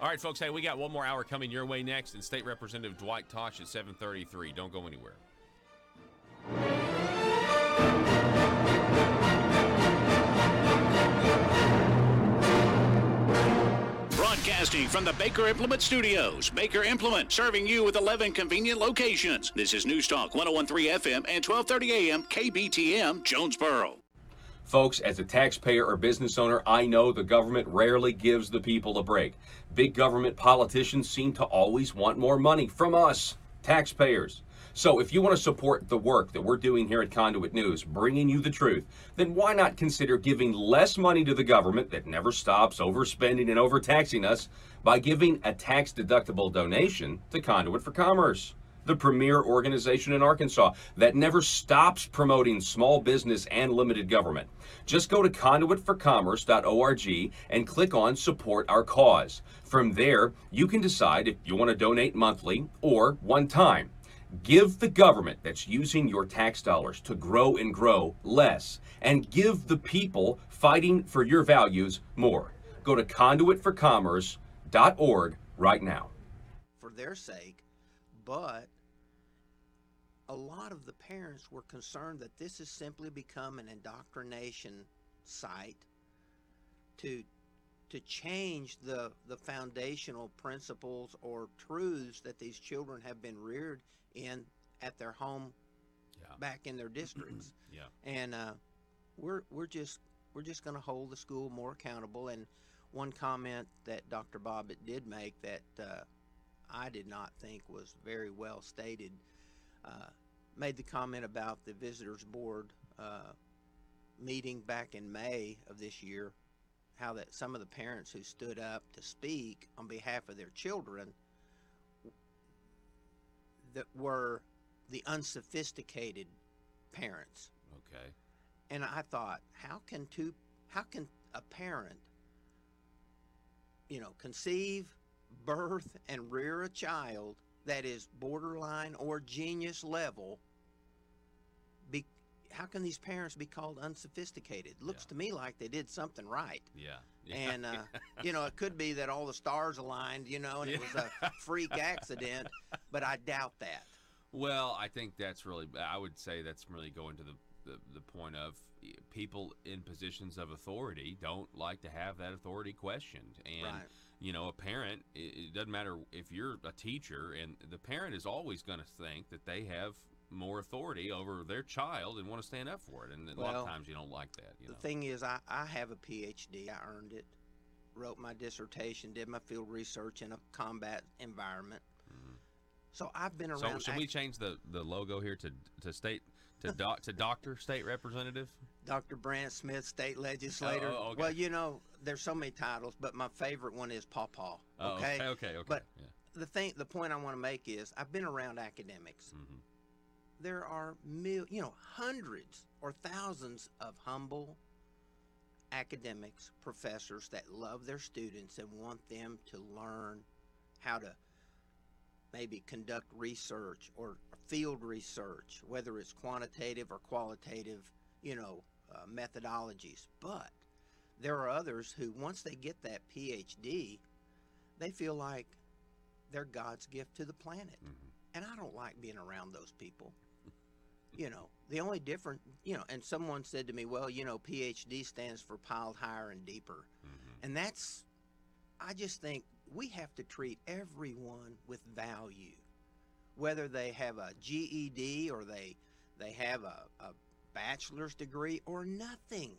All right, folks. Hey, we got one more hour coming your way next, and State Representative Dwight Tosh at 7:33. Don't go anywhere. Broadcasting from the Baker Implement Studios. Baker Implement, serving you with 11 convenient locations. This is News Talk 101.3 FM and 1230 AM KBTM Jonesboro. Folks, as a taxpayer or business owner, I know the government rarely gives the people a break. Big government politicians seem to always want more money from us, taxpayers. So if you want to support the work that we're doing here at Conduit News, bringing you the truth, then why not consider giving less money to the government that never stops overspending and overtaxing us by giving a tax-deductible donation to Conduit for Commerce, the premier organization in Arkansas that never stops promoting small business and limited government. Just go to conduitforcommerce.org and click on Support Our Cause. From there, you can decide if you want to donate monthly or one time. Give the government that's using your tax dollars to grow and grow less, and give the people fighting for your values more. Go to conduitforcommerce.org right now. For their sake, but a lot of the parents were concerned that this has simply become an indoctrination site to change the foundational principles or truths that these children have been reared in at their home, back in their districts. And we're just going to hold the school more accountable. And one comment that Dr. Bobbitt did make that I did not think was very well stated, made the comment about the visitors board meeting back in May of this year, how that some of the parents who stood up to speak on behalf of their children that were the unsophisticated parents. Okay. And I thought, how can a parent, conceive, birth, and rear a child that is borderline or genius level? How can these parents be called unsophisticated? It looks to me like they did something right. And, it could be that all the stars aligned, and it was a freak accident, but I doubt that. Well, I think that's really, I would say that's really going to the point of people in positions of authority don't like to have that authority questioned. And, a parent, it doesn't matter if you're a teacher, and the parent is always going to think that they have more authority over their child and want to stand up for it. And a lot of times you don't like that. The thing is, I have a PhD. I earned it, wrote my dissertation, did my field research in a combat environment. So I've been around. So should we change the logo here to state to Dr. State Representative? Dr. Brant Smith, State Legislator. Oh, okay. Well, there's so many titles, but my favorite one is Pawpaw. Okay. Okay. But the point I want to make is I've been around academics. There are hundreds or thousands of humble academics, professors that love their students and want them to learn how to maybe conduct research or field research, whether it's quantitative or qualitative, methodologies. But there are others who, once they get that PhD, they feel like they're God's gift to the planet. And I don't like being around those people. The only difference, and someone said to me, well, PhD stands for piled higher and deeper. And I just think we have to treat everyone with value, whether they have a GED or they have a bachelor's degree or nothing.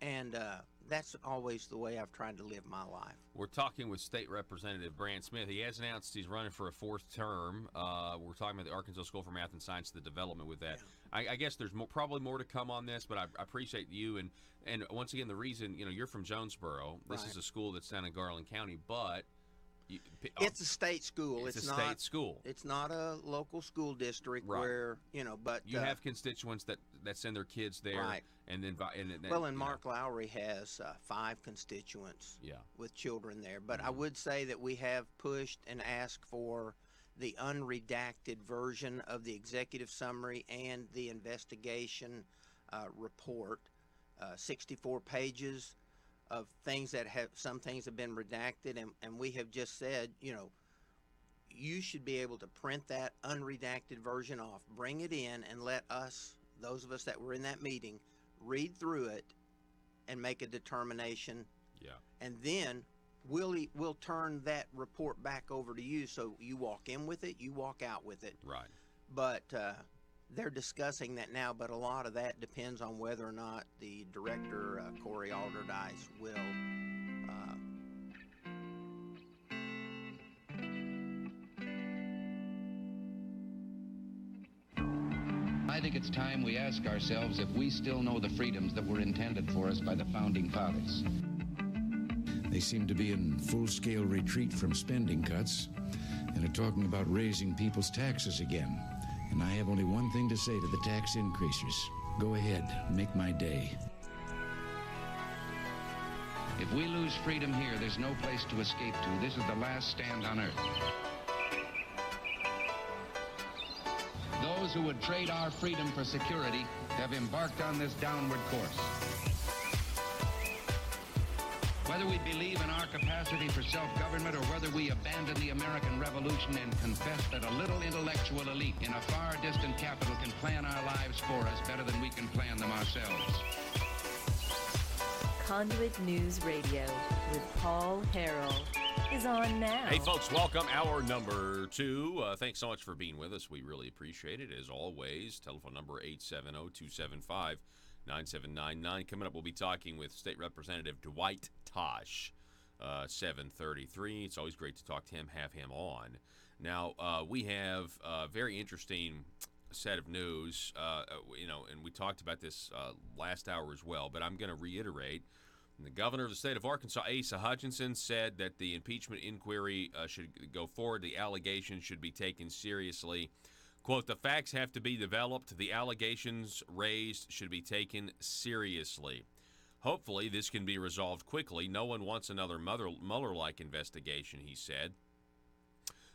And that's always the way I've tried to live my life. We're talking with State Representative Brant Smith. He has announced he's running for a fourth term. We're talking about the Arkansas School for Math and Science, the development with that. I guess there's probably more to come on this, but I appreciate you. And once again, the reason, you're from Jonesboro. This is a school that's down in Garland County, but it's a state school. It's a state school. It's not a local school district where, but you have constituents that send their kids there. And then, Mark Lowry has 5 constituents with children there. But I would say that we have pushed and asked for the unredacted version of the executive summary and the investigation report, 64 pages of things some things have been redacted, and we have just said, you should be able to print that unredacted version off, bring it in, and let us, those of us that were in that meeting, read through it and make a determination. And then we'll turn that report back over to you, so you walk in with it, you walk out with it. Right. But they're discussing that now, but a lot of that depends on whether or not the director, Corey Alderdice, will I think it's time we ask ourselves if we still know the freedoms that were intended for us by the Founding Fathers. They seem to be in full-scale retreat from spending cuts and are talking about raising people's taxes again. And I have only one thing to say to the tax increasers. Go ahead, make my day. If we lose freedom here, there's no place to escape to. This is the last stand on earth. Those who would trade our freedom for security have embarked on this downward course. Whether we believe in our capacity for self-government or whether we abandon the American Revolution and confess that a little intellectual elite in a far distant capital can plan our lives for us better than we can plan them ourselves. Conduit News Radio with Paul Harrell is on now. Hey, folks, welcome. Hour number 2. Thanks so much for being with us. We really appreciate it, as always. Telephone number 870-275-9799. Coming up, we'll be talking with State Representative Dwight Tosh, 7:33. It's always great to talk to him, have him on. Now, we have a very interesting set of news, and we talked about this last hour as well, but I'm going to reiterate. The governor of the state of Arkansas, Asa Hutchinson, said that the impeachment inquiry should go forward. The allegations should be taken seriously. Quote, the facts have to be developed. The allegations raised should be taken seriously. Hopefully, this can be resolved quickly. No one wants another Mueller-like investigation, he said.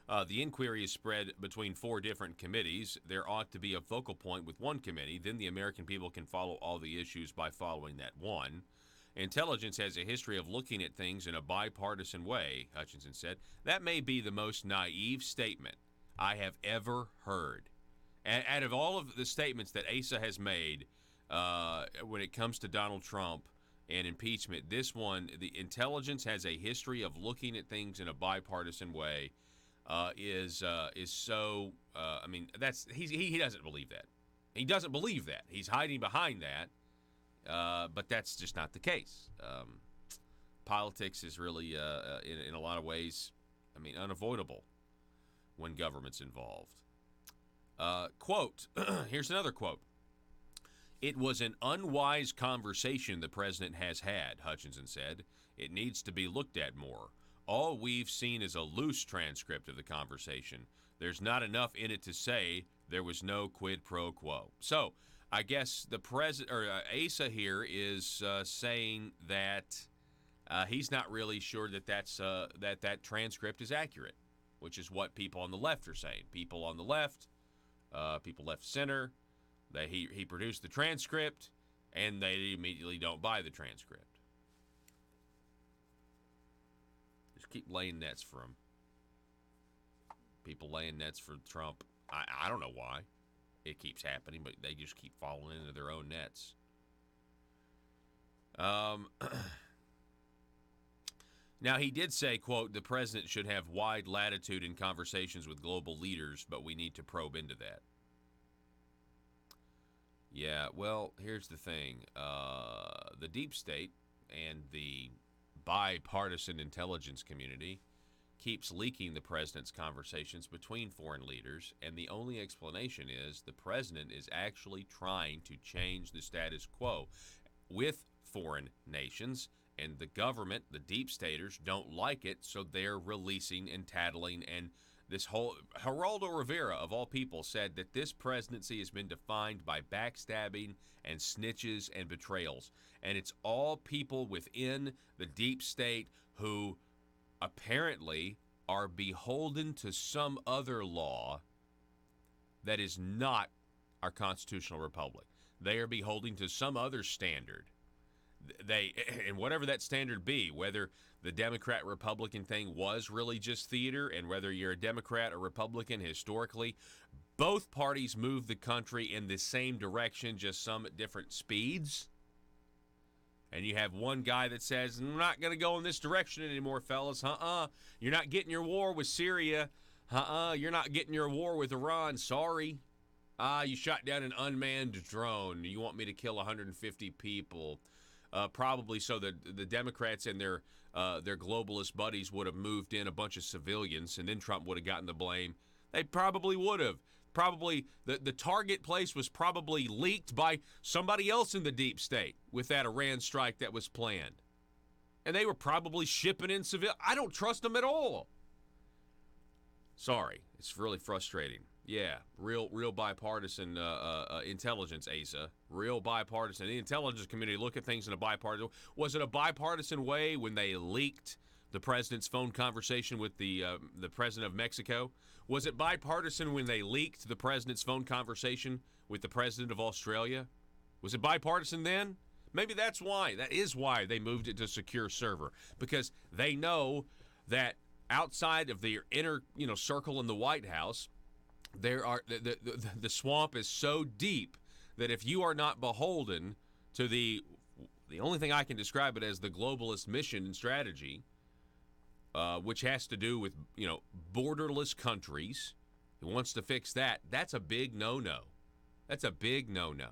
The inquiry is spread between 4 different committees. There ought to be a focal point with one committee. Then the American people can follow all the issues by following that one. Intelligence has a history of looking at things in a bipartisan way, Hutchinson said. That may be the most naive statement I have ever heard. And out of all of the statements that Asa has made when it comes to Donald Trump and impeachment, this one, the intelligence has a history of looking at things in a bipartisan way, is so. I mean, he doesn't believe that. He doesn't believe that. He's hiding behind that. But that's just not the case. Politics is really, in a lot of ways, I mean, unavoidable when government's involved. Quote, here's another quote. It was an unwise conversation the president has had, Hutchinson said. It needs to be looked at more. All we've seen is a loose transcript of the conversation. There's not enough in it to say there was no quid pro quo. So, I guess the president, or Asa here, is saying that he's not really sure that that transcript is accurate, which is what people on the left are saying. People on the left, people left center, that he produced the transcript, and they immediately don't buy the transcript. Just keep laying nets for him. People laying nets for Trump. I don't know why it keeps happening, but they just keep falling into their own nets. Now, he did say, quote, the president should have wide latitude in conversations with global leaders, but we need to probe into that. Yeah, well, here's the thing. The deep state and the bipartisan intelligence community keeps leaking the president's conversations between foreign leaders, and the only explanation is the president is actually trying to change the status quo with foreign nations, and the government, the deep staters, don't like it, so they're releasing and tattling. And this whole Geraldo Rivera, of all people, said that this presidency has been defined by backstabbing and snitches and betrayals, and it's all people within the deep state who apparently are beholden to some other law that is not our constitutional republic. They are beholden to some other standard. And whatever that standard be, whether the Democrat-Republican thing was really just theater, and whether you're a Democrat or Republican historically, both parties move the country in the same direction, just some at different speeds. And you have one guy that says, I'm not going to go in this direction anymore, fellas. You're not getting your war with Syria. You're not getting your war with Iran. Sorry. You shot down an unmanned drone. You want me to kill 150 people. Probably so that the Democrats and their globalist buddies would have moved in a bunch of civilians, and then Trump would have gotten the blame. They probably would have. Probably the target place was probably leaked by somebody else in the deep state with that Iran strike that was planned. And they were probably shipping in civil. I don't trust them at all. Sorry, it's really frustrating. Yeah, real bipartisan intelligence, Asa. Real bipartisan. The intelligence community look at things in a bipartisan. Was it a bipartisan way when they leaked the president's phone conversation with the president of Mexico? Was it bipartisan when they leaked the president's phone conversation with the president of Australia? Was it bipartisan then? Maybe that's why. That is why they moved it to secure server, because they know that outside of their inner circle in the White House, there are the swamp is so deep that if you are not beholden to the only thing I can describe it as the globalist mission and strategy, which has to do with borderless countries, who wants to fix that, that's a big no-no. That's a big no-no.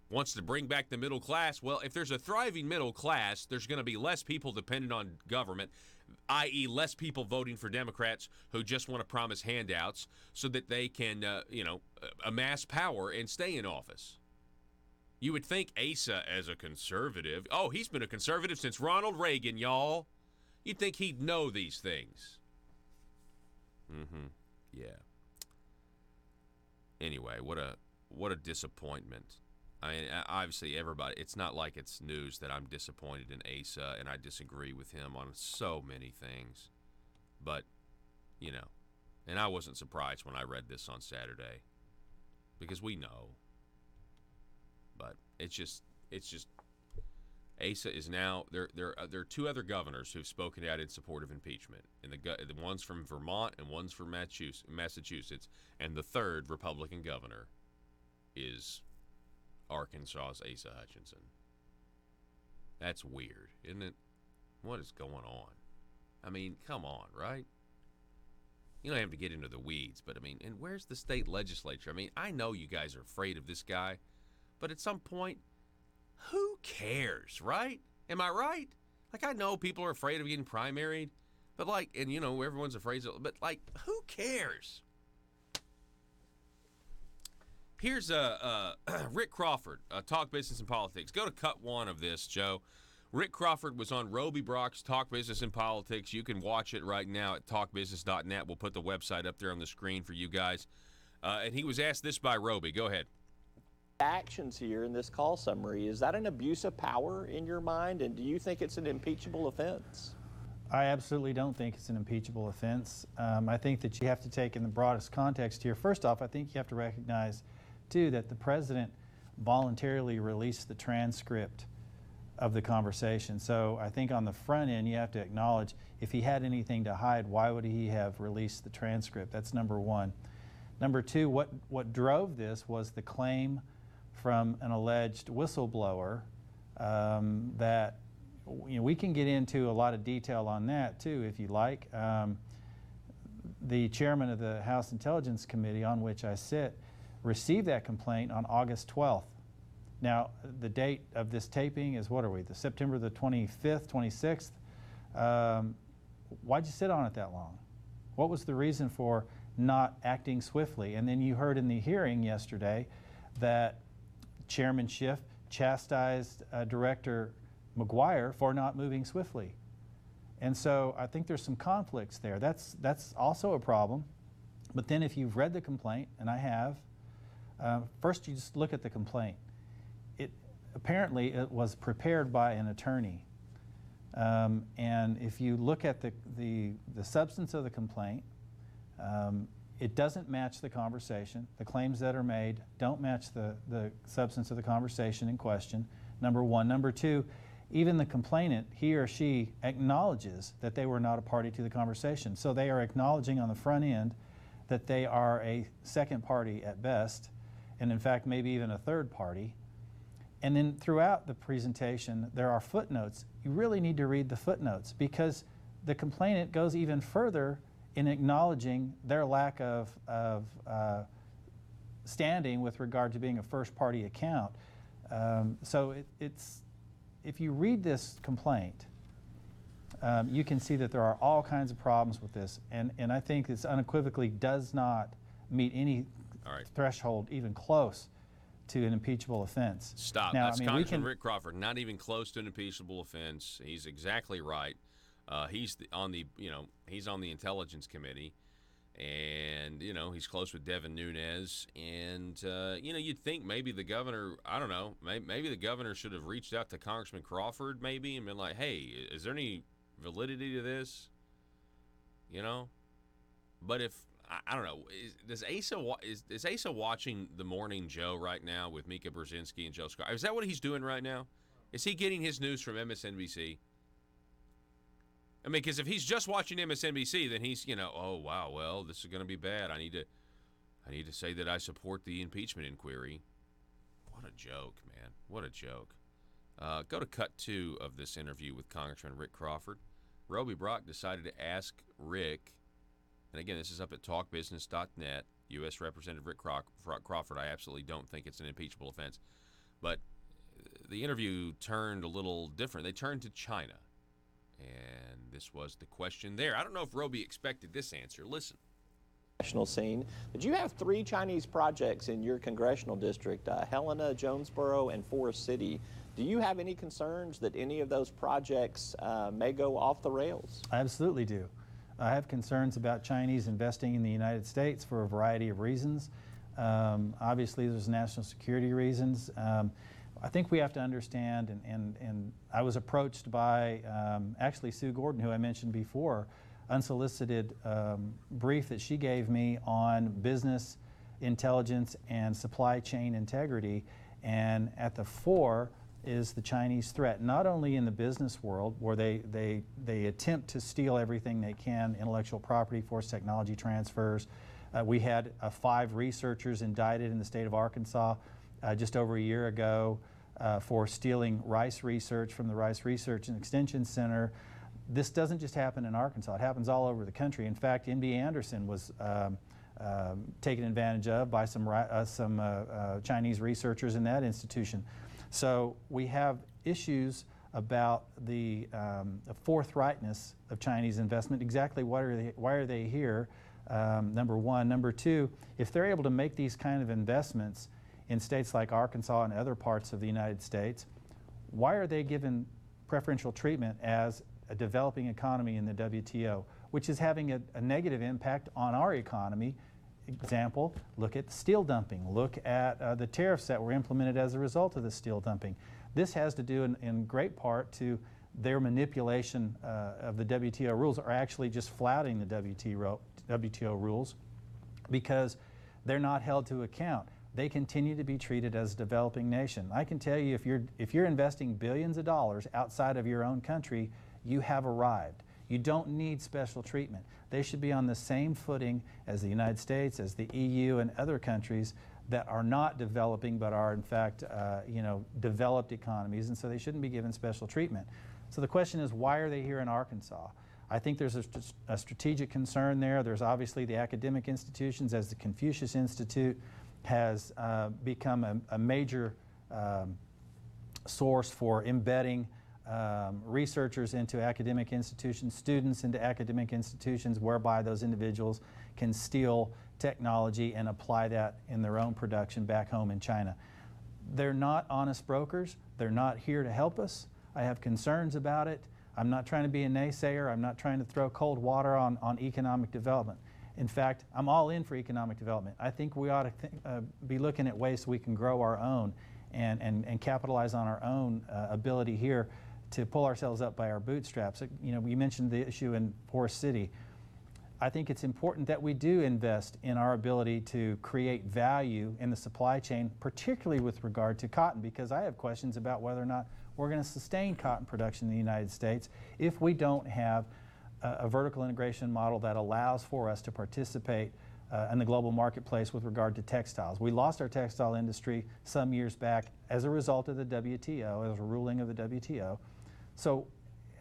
Wants to bring back the middle class. Well, if there's a thriving middle class, there's going to be less people dependent on government, i.e. less people voting for Democrats who just want to promise handouts so that they can, amass power and stay in office. You would think Asa, as a conservative, he's been a conservative since Ronald Reagan, y'all. You'd think he'd know these things. Yeah. Anyway, what a disappointment. I mean, obviously, everybody, it's not like it's news that I'm disappointed in Asa and I disagree with him on so many things. But, and I wasn't surprised when I read this on Saturday, because we know. But it's just Asa is now, there are two other governors who've spoken out in support of impeachment, and the one's from Vermont and one's from Massachusetts, and the third Republican governor is Arkansas's Asa Hutchinson. That's weird, isn't it? What is going on? I mean, come on, right? You don't have to get into the weeds, but I mean, and where's the state legislature? I mean, I know you guys are afraid of this guy, but at some point, who cares, right? Am I right? Like, I know people are afraid of getting primaried, but and everyone's afraid of, but who cares? Here's Rick Crawford, Talk Business and Politics. Go to cut one of this, Joe. Rick Crawford was on Roby Brock's Talk Business and Politics. You can watch it right now at talkbusiness.net. We'll put the website up there on the screen for you guys. And he was asked this by Roby. Go ahead. Actions here in this call summary, is that an abuse of power in your mind, and do you think it's an impeachable offense? I absolutely don't think it's an impeachable offense. I think that you have to take in the broadest context here. First off, I think you have to recognize, too, that the president voluntarily released the transcript of the conversation. So I think on the front end, you have to acknowledge, if he had anything to hide, why would he have released the transcript? That's number one. Number two, what drove this was the claim from an alleged whistleblower that, we can get into a lot of detail on that too, if you like. The chairman of the House Intelligence Committee, on which I sit, received that complaint on August 12th. Now, the date of this taping is, what are we, the September the 25th, 26th? Why'd you sit on it that long? What was the reason for not acting swiftly? And then you heard in the hearing yesterday that Chairman Schiff chastised Director McGuire for not moving swiftly. And so I think there's some conflicts there. That's also a problem. But then if you've read the complaint, and I have, first you just look at the complaint. Apparently it was prepared by an attorney. And if you look at the substance of the complaint, it doesn't match the conversation. The claims that are made don't match the substance of the conversation in question, number one. Number two, even the complainant, he or she, acknowledges that they were not a party to the conversation. So they are acknowledging on the front end that they are a second party at best, and in fact maybe even a third party. And then throughout the presentation, there are footnotes. You really need to read the footnotes because the complainant goes even further in acknowledging their lack of standing with regard to being a first-party account. So if you read this complaint, you can see that there are all kinds of problems with this, and I think this unequivocally does not meet any threshold even close to an impeachable offense. Stop. Now, That's Congressman Rick Crawford. Not even close to an impeachable offense. He's exactly right. He's on the Intelligence Committee, and he's close with Devin Nunes. And you'd think maybe the governor. I don't know. Maybe the governor should have reached out to Congressman Crawford maybe and been like, "Hey, is there any validity to this?" But if I don't know, is Asa watching the Morning Joe right now with Mika Brzezinski and Joe Scott? Is that what he's doing right now? Is he getting his news from MSNBC? I mean, because if he's just watching MSNBC, then he's oh wow, well this is going to be bad. I need to say that I support the impeachment inquiry. What a joke, man! What a joke. Go to cut 2 of this interview with Congressman Rick Crawford. Roby Brock decided to ask Rick. And again, this is up at talkbusiness.net. U.S. Representative Rick Crawford, I absolutely don't think it's an impeachable offense. But the interview turned a little different. They turned to China. And this was the question there. I don't know if Roby expected this answer. Listen. National scene. But you have 3 Chinese projects in your congressional district, Helena, Jonesboro, and Forest City. Do you have any concerns that any of those projects may go off the rails? I absolutely do. I have concerns about Chinese investing in the United States for a variety of reasons. Obviously, there's national security reasons. I think we have to understand, and I was approached by actually Sue Gordon, who I mentioned before, unsolicited brief that she gave me on business intelligence and supply chain integrity. And at the fore is the Chinese threat, not only in the business world where they attempt to steal everything they can, intellectual property, forced technology transfers. We had 5 researchers indicted in the state of Arkansas just over a year ago for stealing rice research from the Rice Research and Extension Center. This doesn't just happen in Arkansas, it happens all over the country. In fact, MD Anderson was taken advantage of by some Chinese researchers in that institution. So we have issues about the forthrightness of Chinese investment. Exactly why are they here? Number one. Number two, if they're able to make these kind of investments in states like Arkansas and other parts of the United States, why are they given preferential treatment as a developing economy in the WTO, which is having a negative impact on our economy? Example, look at steel dumping. Look at the tariffs that were implemented as a result of the steel dumping. This has to do in great part to their manipulation of the WTO rules, or actually just flouting the WTO rules, because they're not held to account. They continue to be treated as a developing nation. I can tell you, if you're investing billions of dollars outside of your own country, you have arrived. You don't need special treatment. They should be on the same footing as the United States, as the EU, and other countries that are not developing but are in fact developed economies, and so they shouldn't be given special treatment. So the question is, why are they here in Arkansas? I think there's a strategic concern there. There's obviously the academic institutions, as the Confucius Institute has become a major source for embedding researchers into academic institutions, students into academic institutions, whereby those individuals can steal technology and apply that in their own production back home in China. They're not honest brokers. They're not here to help us. I have concerns about it. I'm not trying to be a naysayer. I'm not trying to throw cold water on economic development. In fact, I'm all in for economic development. I think we ought to be looking at ways we can grow our own and capitalize on our own ability here to pull ourselves up by our bootstraps. We mentioned the issue in Forest City. I think it's important that we do invest in our ability to create value in the supply chain, particularly with regard to cotton, because I have questions about whether or not we're going to sustain cotton production in the United States if we don't have a vertical integration model that allows for us to participate in the global marketplace with regard to textiles. We lost our textile industry some years back as a result of the WTO, as a ruling of the WTO. So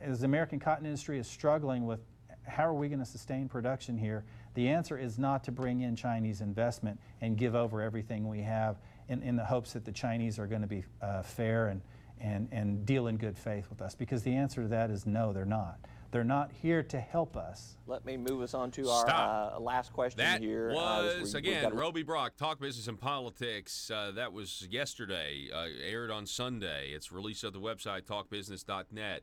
as the American cotton industry is struggling with how are we going to sustain production here, the answer is not to bring in Chinese investment and give over everything we have in the hopes that the Chinese are going to be fair and deal in good faith with us, because the answer to that is no, they're not. They're not here to help us. Let me move us on to our last question here. That was, again, Roby Brock, Talk Business and Politics. That was yesterday, aired on Sunday. It's released at the website, talkbusiness.net.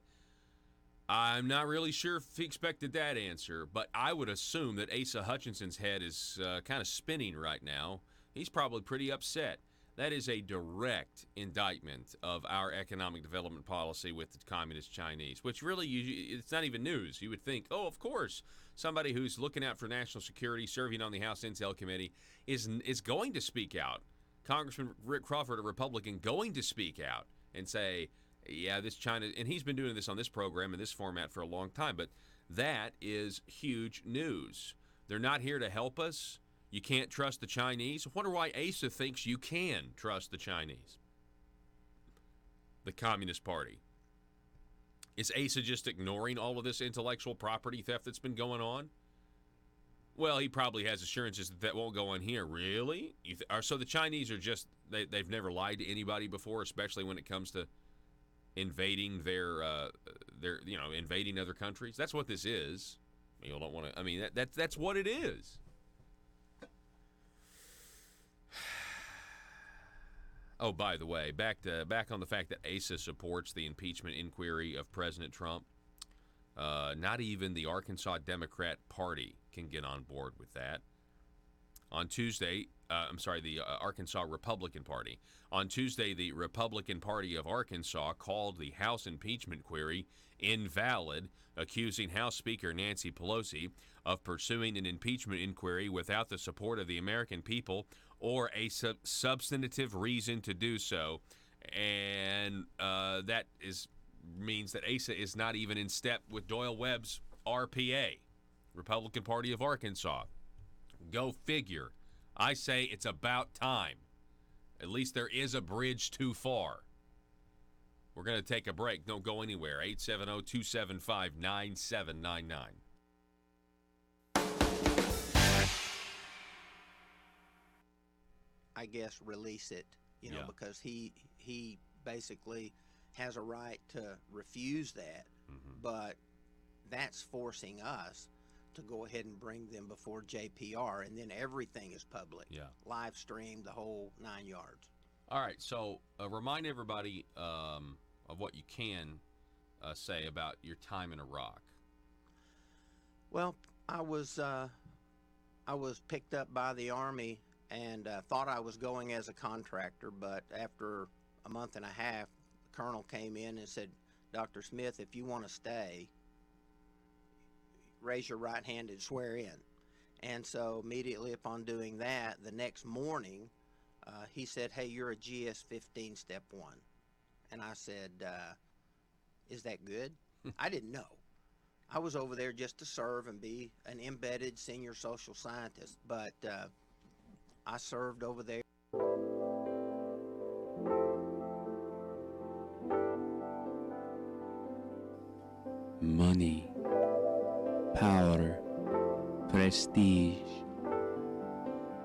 I'm not really sure if he expected that answer, but I would assume that Asa Hutchinson's head is kind of spinning right now. He's probably pretty upset. That is a direct indictment of our economic development policy with the communist Chinese, which really, it's not even news. You would think, oh, of course, somebody who's looking out for national security, serving on the House Intel Committee, is going to speak out. Congressman Rick Crawford, a Republican, going to speak out and say, yeah, this China, and he's been doing this on this program in this format for a long time, but that is huge news. They're not here to help us. You can't trust the Chinese. I wonder why Asa thinks you can trust the Chinese. The Communist Party. Is Asa just ignoring all of this intellectual property theft that's been going on? Well, he probably has assurances that won't go on here. Really? So the Chinese are just, they've never lied to anybody before, especially when it comes to invading invading other countries. That's what this is. You don't want to, I mean, that's what it is. Oh, by the way, back on the fact that Asa supports the impeachment inquiry of President Trump. Not even the Arkansas Democrat Party can get on board with that. On Tuesday, the Arkansas Republican Party. On Tuesday, the Republican Party of Arkansas called the House impeachment query invalid, accusing House Speaker Nancy Pelosi of pursuing an impeachment inquiry without the support of the American people or a substantive reason to do so. And that means that Asa is not even in step with Doyle Webb's RPA, Republican Party of Arkansas. Go figure. I say it's about time. At least there is a bridge too far. We're going to take a break. Don't go anywhere. 870-275-9799. I guess release it, because he basically has a right to refuse that, but that's forcing us to go ahead and bring them before JPR, and then everything is public. Yeah. Live stream, the whole 9 yards. All right, so remind everybody of what you can say about your time in Iraq. Well, I was picked up by the Army and thought I was going as a contractor, but after a month and a half, the colonel came in and said, Dr. Smith, if you want to stay, raise your right hand and swear in. And so immediately upon doing that, the next morning, he said, hey, you're a GS-15 Step 1. And I said, is that good? I didn't know. I was over there just to serve and be an embedded senior social scientist, but I served over there. Money, power, prestige,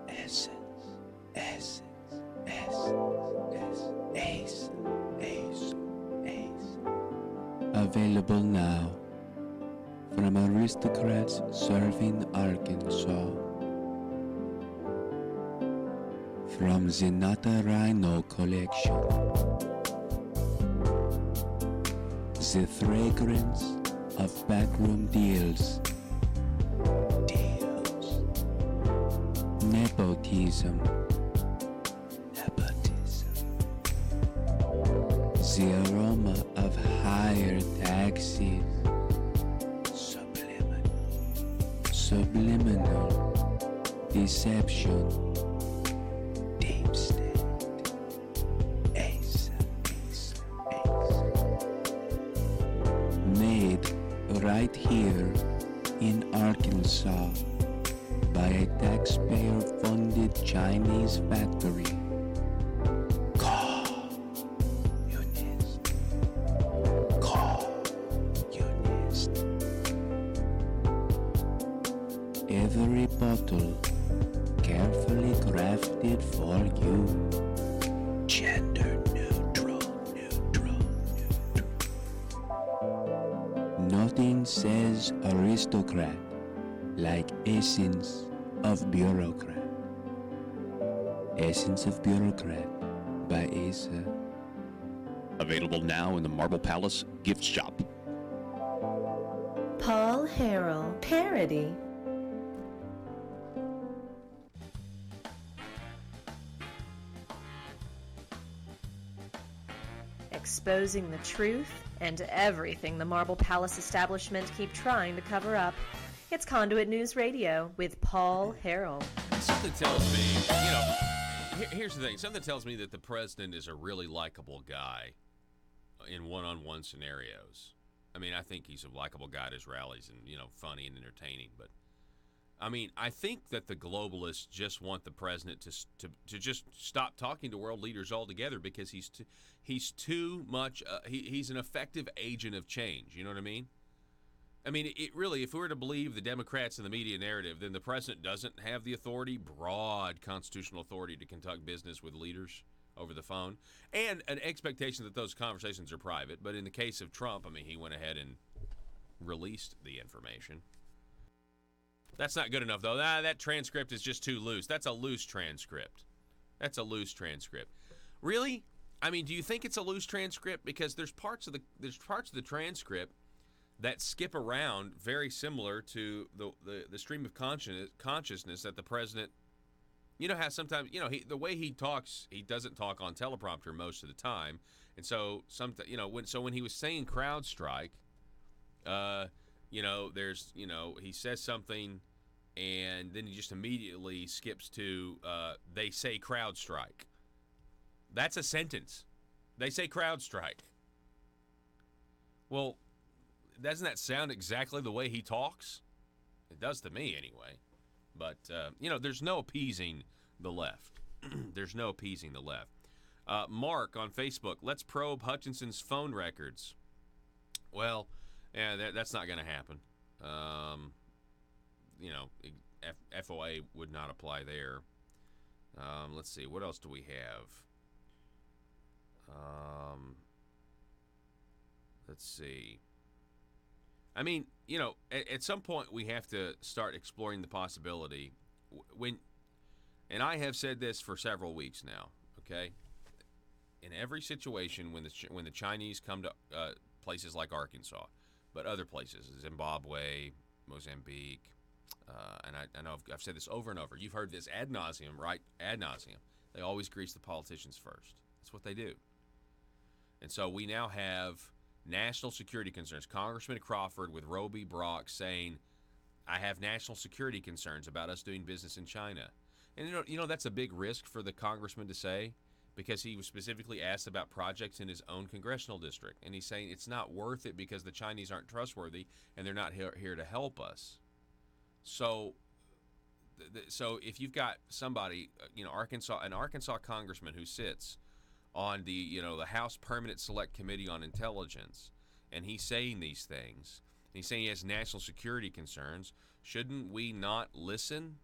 essence, available now from aristocrats serving Arkansas. From the Nata Rhino collection, the fragrance of backroom deals, nepotism, the aroma of higher taxes, subliminal deception, deep state, Asa. Made right here in Arkansas by a taxpayer-funded Chinese factory. Every bottle carefully crafted for you. Gender neutral. Nothing says aristocrat like Essence of Bureaucrat. Essence of Bureaucrat by Asa. Available now in the Marble Palace gift shop. Paul Harrell parody. Exposing the truth and everything the Marble Palace establishment keep trying to cover up. It's Conduit News Radio with Paul Harrell. Something tells me, here's the thing. Something tells me that the president is a really likable guy in one-on-one scenarios. I mean, I think he's a likable guy at his rallies and, funny and entertaining. But, I mean, I think that the globalists just want the president to just stop talking to world leaders altogether because he's too much, he's an effective agent of change. You know what I mean? I mean, it really, if we were to believe the Democrats and the media narrative, then the president doesn't have the authority, broad constitutional authority to conduct business with leaders over the phone, and an expectation that those conversations are private. But in the case of Trump, I mean, he went ahead and released the information. That's not good enough, though. That transcript is just too loose. That's a loose transcript. Really? I mean, do you think it's a loose transcript? Because there's parts of the transcript that skip around very similar to the stream of consciousness that the president. You know how sometimes, the way he talks, he doesn't talk on teleprompter most of the time. And so, when he was saying crowd strike, there's, he says something and then he just immediately skips to, they say crowd strike. That's a sentence. They say crowd strike. Well, doesn't that sound exactly the way he talks? It does to me anyway. But, there's no appeasing the left. There's no appeasing the left. Mark on Facebook, let's probe Hutchinson's phone records. Well, yeah, that's not going to happen. FOA would not apply there. Let's see, what else do we have? Let's see. I mean, at some point we have to start exploring the possibility and I have said this for several weeks now, okay? In every situation when the Chinese come to places like Arkansas, but other places, Zimbabwe, Mozambique, and I know I've said this over and over. You've heard this ad nauseum, right? Ad nauseum. They always grease the politicians first. That's what they do. And so we now have national security concerns. Congressman Crawford with Roby Brock saying, I have national security concerns about us doing business in China. And that's a big risk for the congressman to say, because he was specifically asked about projects in his own congressional district. And he's saying it's not worth it because the Chinese aren't trustworthy and they're not here to help us. So if you've got somebody, an Arkansas congressman who sits on the House Permanent Select Committee on Intelligence, and he's saying these things, and he's saying he has national security concerns, shouldn't we not listen?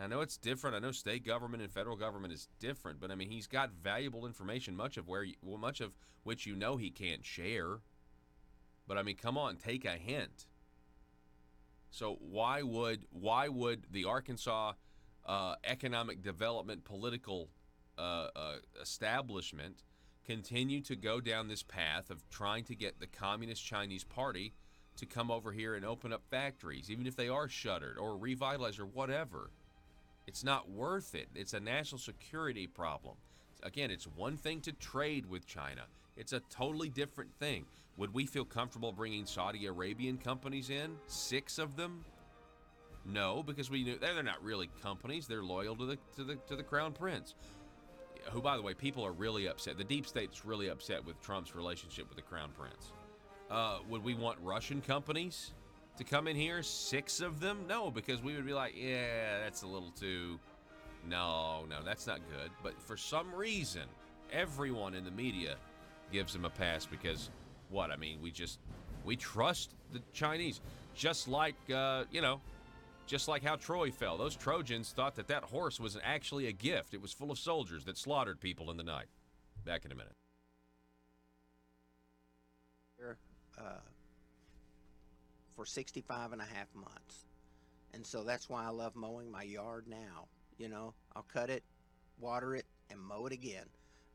I know it's different. I know state government and federal government is different, but I mean, he's got valuable information, much of which he can't share. But I mean, come on, take a hint. So why would the Arkansas economic development political establishment continue to go down this path of trying to get the Communist Chinese Party to come over here and open up factories, even if they are shuttered or revitalized or whatever? It's not worth it. It's a national security problem. Again, it's one thing to trade with China. It's a totally different thing. Would we feel comfortable bringing Saudi Arabian companies in? 6 of them? No, because we knew they're not really companies. They're loyal to the Crown Prince, who, by the way, people are really upset. The deep state's really upset with Trump's relationship with the Crown Prince. Would we want Russian companies to come in here, 6 of them? No, because we would be like, yeah, that's a little too, no, that's not good. But for some reason, everyone in the media gives him a pass because, what? I mean, we trust the Chinese. Just like, just like how Troy fell. Those Trojans thought that horse was actually a gift. It was full of soldiers that slaughtered people in the night. Back in a minute. For 65 and a half months. And so that's why I love mowing my yard now. I'll cut it, water it, and mow it again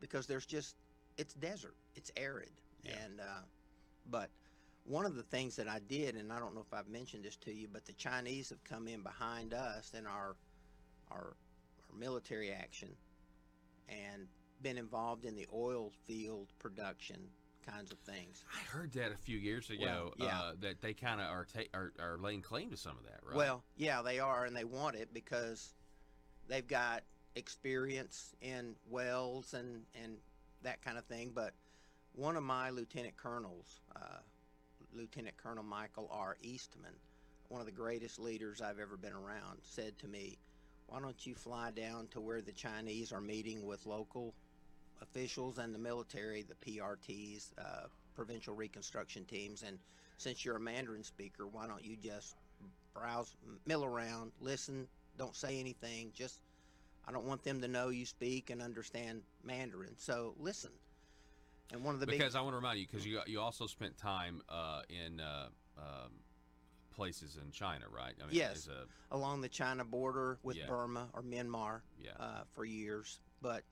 because it's desert, it's arid. Yeah. And but one of the things that I did, and I don't know if I've mentioned this to you, but the Chinese have come in behind us in our military action and been involved in the oil field production kinds of things. I heard that a few years ago, that they kind of are laying claim to some of that, right? Well, yeah, they are, and they want it because they've got experience in wells and that kind of thing. But one of my lieutenant colonels, Lieutenant Colonel Michael R. Eastman, one of the greatest leaders I've ever been around, said to me, why don't you fly down to where the Chinese are meeting with local officials and the military, the PRTs, provincial reconstruction teams, and since you're a Mandarin speaker, why don't you just browse, mill around, listen, don't say anything, I don't want them to know you speak and understand Mandarin, so listen. And one of the because I want to remind you, because you also spent time in places in China, right? I mean, yes, along the China border with Burma or Myanmar for years, but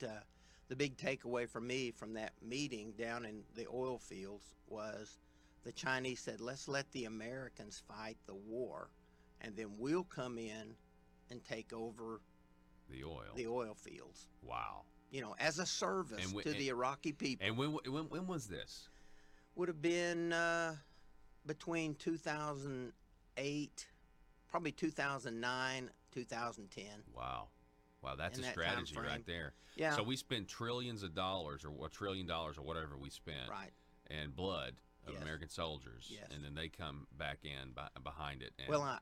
the big takeaway for me from that meeting down in the oil fields was the Chinese said, let's let the Americans fight the war, and then we'll come in and take over the oil fields. Wow. As a service to the Iraqi people. And when was this? Would have been between 2008, probably 2009, 2010. Wow, that's a strategy right there. Yeah. So we spend trillions of dollars, or $1 trillion, or whatever we spent, right, and blood of American soldiers, yes, and then they come back in behind it.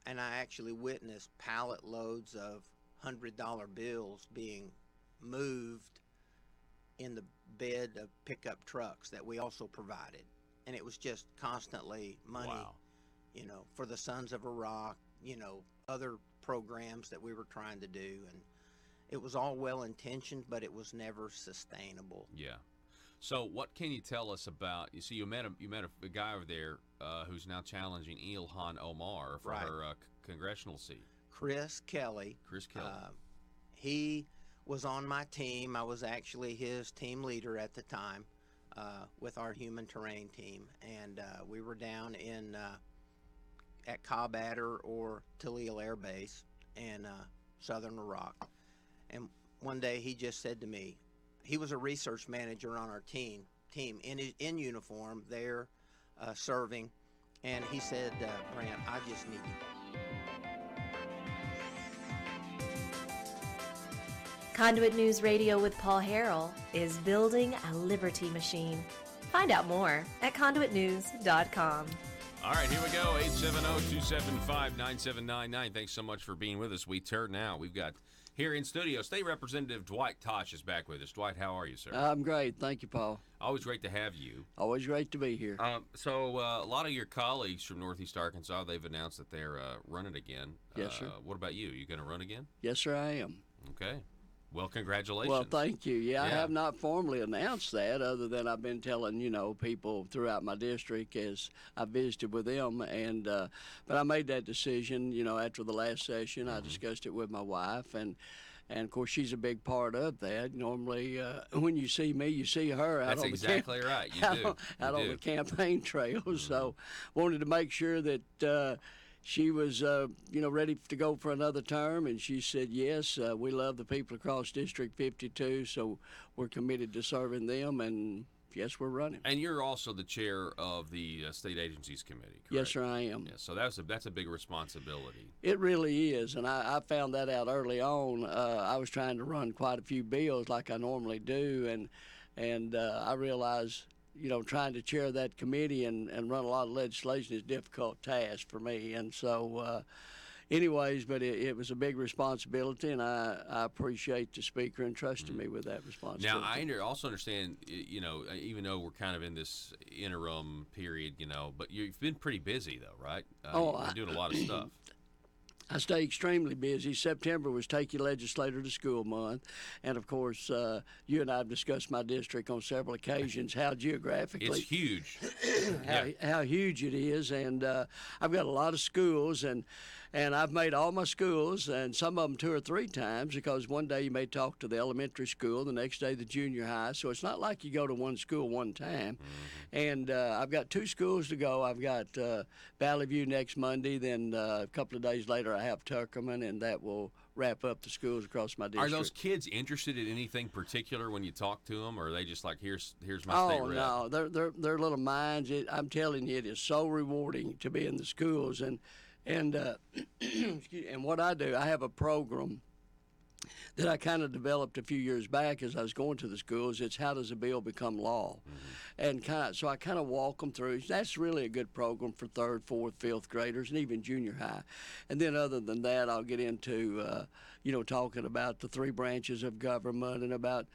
And I actually witnessed pallet loads of $100 bills being moved in the bed of pickup trucks that we also provided, and it was just constantly money. Wow. For the Sons of Iraq, other programs that we were trying to do, and it was all well intentioned, but it was never sustainable. Yeah. So what can you tell us about? You see, you met a guy over there who's now challenging Ilhan Omar for her congressional seat. Chris Kelly. He was on my team. I was actually his team leader at the time with our human terrain team, and we were down at Kabatar or Talil Air Base in southern Iraq. And one day he just said to me, he was a research manager on our team in uniform there serving, and he said, Brant, I just need you. Conduit News Radio with Paul Harrell is building a liberty machine. Find out more at conduitnews.com. All right, here we go. 870-275-9799. Thanks so much for being with us. We turn now. We've got here in studio, State Representative Dwight Tosh is back with us. Dwight, how are you, sir? I'm great. Thank you, Paul. Always great to have you. Always great to be here. So a lot of your colleagues from Northeast Arkansas, they've announced that they're running again. Yes, sir. What about you? You going to run again? Yes, sir, I am. Okay. Well, congratulations. Well, thank you. Yeah, I have not formally announced that, other than I've been telling, people throughout my district as I visited with them. And but I made that decision, after the last session. I discussed it with my wife, and of course she's a big part of that. Normally, when you see me, you see her out That's on exactly the right. You do. on the campaign trail. So wanted to make sure that she was, ready to go for another term, and she said yes. We love the people across District 52, so we're committed to serving them, and yes, we're running. And you're also the chair of the State Agencies Committee, correct? Yes, sir, I am. Yeah, so that's a big responsibility. It really is, and I found that out early on. I was trying to run quite a few bills like I normally do, and I realized, trying to chair that committee and run a lot of legislation is a difficult task for me. And so, anyways, but it was a big responsibility, and I appreciate the speaker entrusting me with that responsibility. Now, I also understand, even though we're kind of in this interim period, but you've been pretty busy, though, right? You've been doing a lot of stuff. I stay extremely busy. September was Take Your Legislator to School Month. And, of course, you and I have discussed my district on several occasions, how geographically. It's huge. How huge it is. And I've got a lot of schools, and I've made all my schools, and some of them 2 or 3 times, because one day you may talk to the elementary school, the next day the junior high. So it's not like you go to one school one time. And I've got 2 schools to go. I've got Valley View next Monday. Then a couple of days later I have Tuckerman, and that will wrap up the schools across my district. Are those kids interested in anything particular when you talk to them, or are they just like, here's my state rep? Oh, no, they're little minds. I'm telling you, it is so rewarding to be in the schools. And what I do, I have a program that I kind of developed a few years back as I was going to the schools. It's how does a bill become law? And so I kind of walk them through. That's really a good program for 3rd, 4th, 5th graders, and even junior high. And then other than that, I'll get into, talking about the 3 branches of government and about,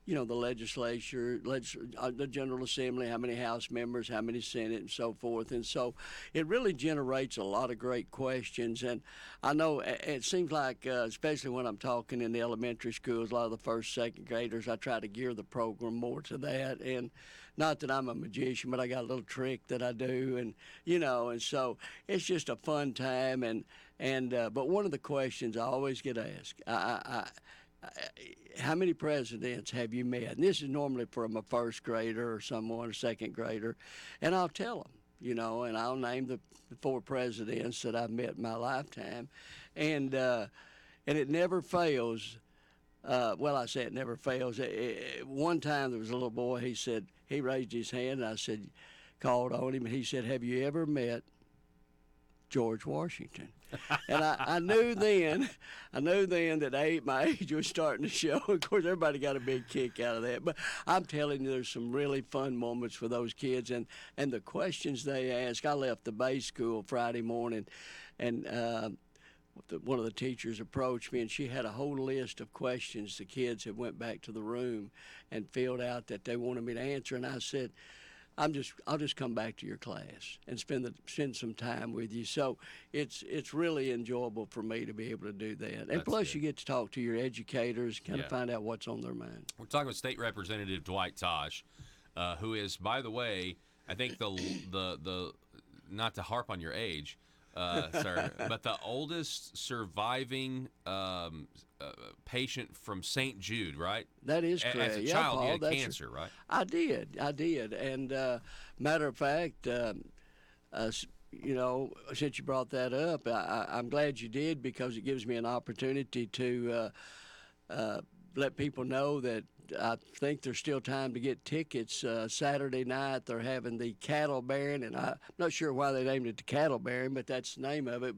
the legislature, the General Assembly, how many House members, how many Senate, and so forth. And so it really generates a lot of great questions. And I know it seems like, especially when I'm talking in the elementary schools, a lot of the 1st, 2nd graders, I try to gear the program more to that. And not that I'm a magician, but I got a little trick that I do. And, and so it's just a fun time. But one of the questions I always get asked, how many presidents have you met? And this is normally from a 1st grader or someone, a 2nd grader. And I'll tell them, and I'll name the 4 presidents that I've met in my lifetime. And it never fails. I say it never fails. One time there was a little boy, he raised his hand, and I said, called on him, and he said, have you ever met George Washington? And I knew then that my age was starting to show. Of course, everybody got a big kick out of that. But I'm telling you, there's some really fun moments for those kids. And the questions they ask. I left the base school Friday morning, and one of the teachers approached me, and she had a whole list of questions the kids had went back to the room and filled out that they wanted me to answer. And I said, I'll just come back to your class and spend some time with you. So it's really enjoyable for me to be able to do that. And plus, good. You get to talk to your educators, kind of find out what's on their mind. We're talking with State Representative Dwight Tosh, who is, by the way, I think the not to harp on your age, sir, but the oldest surviving patient from St. Jude, right? That is correct. As a child, Paul, you had cancer, right? I did. And matter of fact, since you brought that up, I'm glad you did, because it gives me an opportunity to let people know that I think there's still time to get tickets. Saturday night they're having the Cattle Baron, and I'm not sure why they named it the Cattle Baron, but that's the name of it,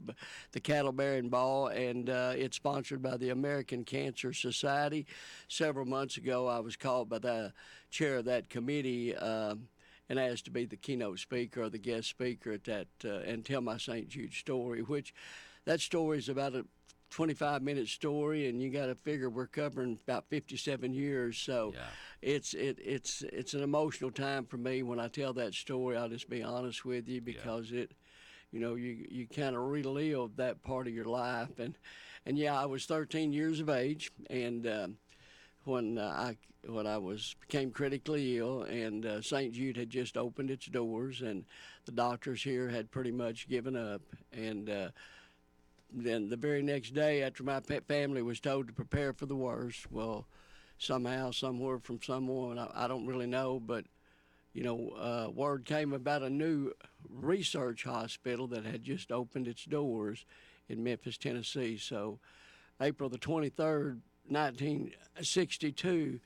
the Cattle Baron Ball, and it's sponsored by the American Cancer Society. Several months ago I was called by the chair of that committee and asked to be the keynote speaker or the guest speaker at that and tell my St. Jude story, which that story is about a 25-minute story, and you got to figure we're covering about 57 years. So it's an emotional time for me when I tell that story. I'll just be honest with you, because you kind of relive that part of your life. And I was 13 years of age, and when I became critically ill, and St. Jude had just opened its doors, and the doctors here had pretty much given up, and then the very next day, after my family was told to prepare for the worst, well, somehow, somewhere from someone, I don't really know, but, word came about a new research hospital that had just opened its doors in Memphis, Tennessee. So April the 23rd, 1962,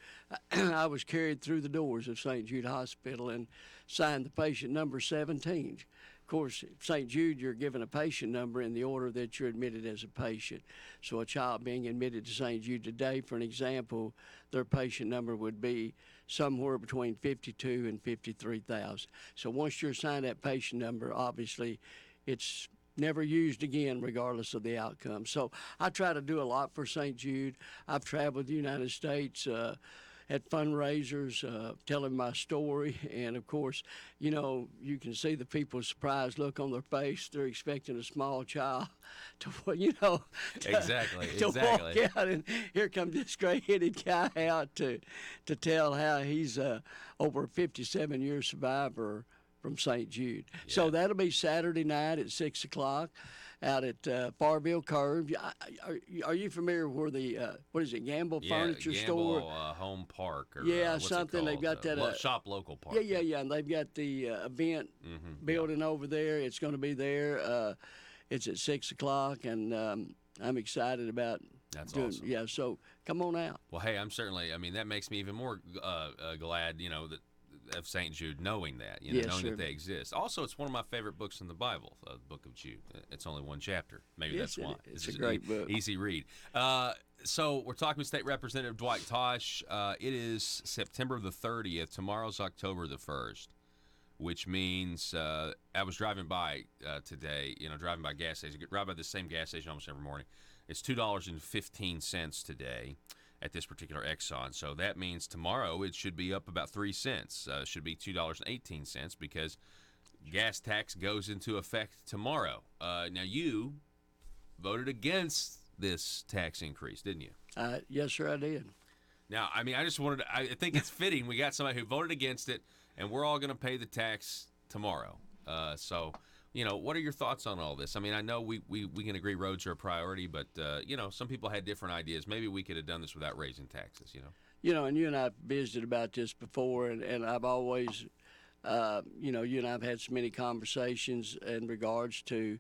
I was carried through the doors of St. Jude Hospital and signed the patient number 17. Of course, St. Jude, you're given a patient number in the order that you're admitted as a patient. So a child being admitted to St. Jude today, for an example, their patient number would be somewhere between 52 and 53,000. So once you're assigned that patient number, obviously it's never used again regardless of the outcome. So I try to do a lot for St. Jude. I've traveled the United States at fundraisers, telling my story. And of course, you know, you can see the people's surprised look on their face. They're expecting a small child to, you know, exactly. walk out, and here comes this gray-headed guy out to tell how he's over a 57-year survivor from St. Jude. Yeah. So that'll be Saturday night at 6 o'clock. Out at Farville Curve. Are you familiar where the what is it, Gamble Furniture Store? Home Park. Or, what's something. They've got that Shop Local Park. Yeah. And they've got the event building over there. It's going to be there. It's at 6 o'clock, and I'm excited about. That's awesome. Yeah. So come on out. Well, hey, I'm certainly. I mean, that makes me even more glad. You know that. Of St. Jude, knowing that, you know, knowing that they exist. Also, it's one of my favorite books in the Bible, the Book of Jude. It's only one chapter. Maybe that's why. It's a great book. Easy read. So we're talking with State Representative Dwight Tosh. It is September the 30th. Tomorrow's October the 1st, which means I was driving by today, driving by gas station. I drive by the same gas station almost every morning. It's $2.15 today at this particular Exxon. So that means tomorrow it should be up about 3 cents. Should be $2.18 because gas tax goes into effect tomorrow. Now, you voted against this tax increase, didn't you? Yes, sir, I did. Now, I mean, I think it's fitting. We got somebody who voted against it, and we're all going to pay the tax tomorrow. So, what are your thoughts on all this? I mean, I know we can agree roads are a priority, but, some people had different ideas. Maybe we could have done this without raising taxes, and you and I visited about this before, and I've always, you and I have had so many conversations in regards to,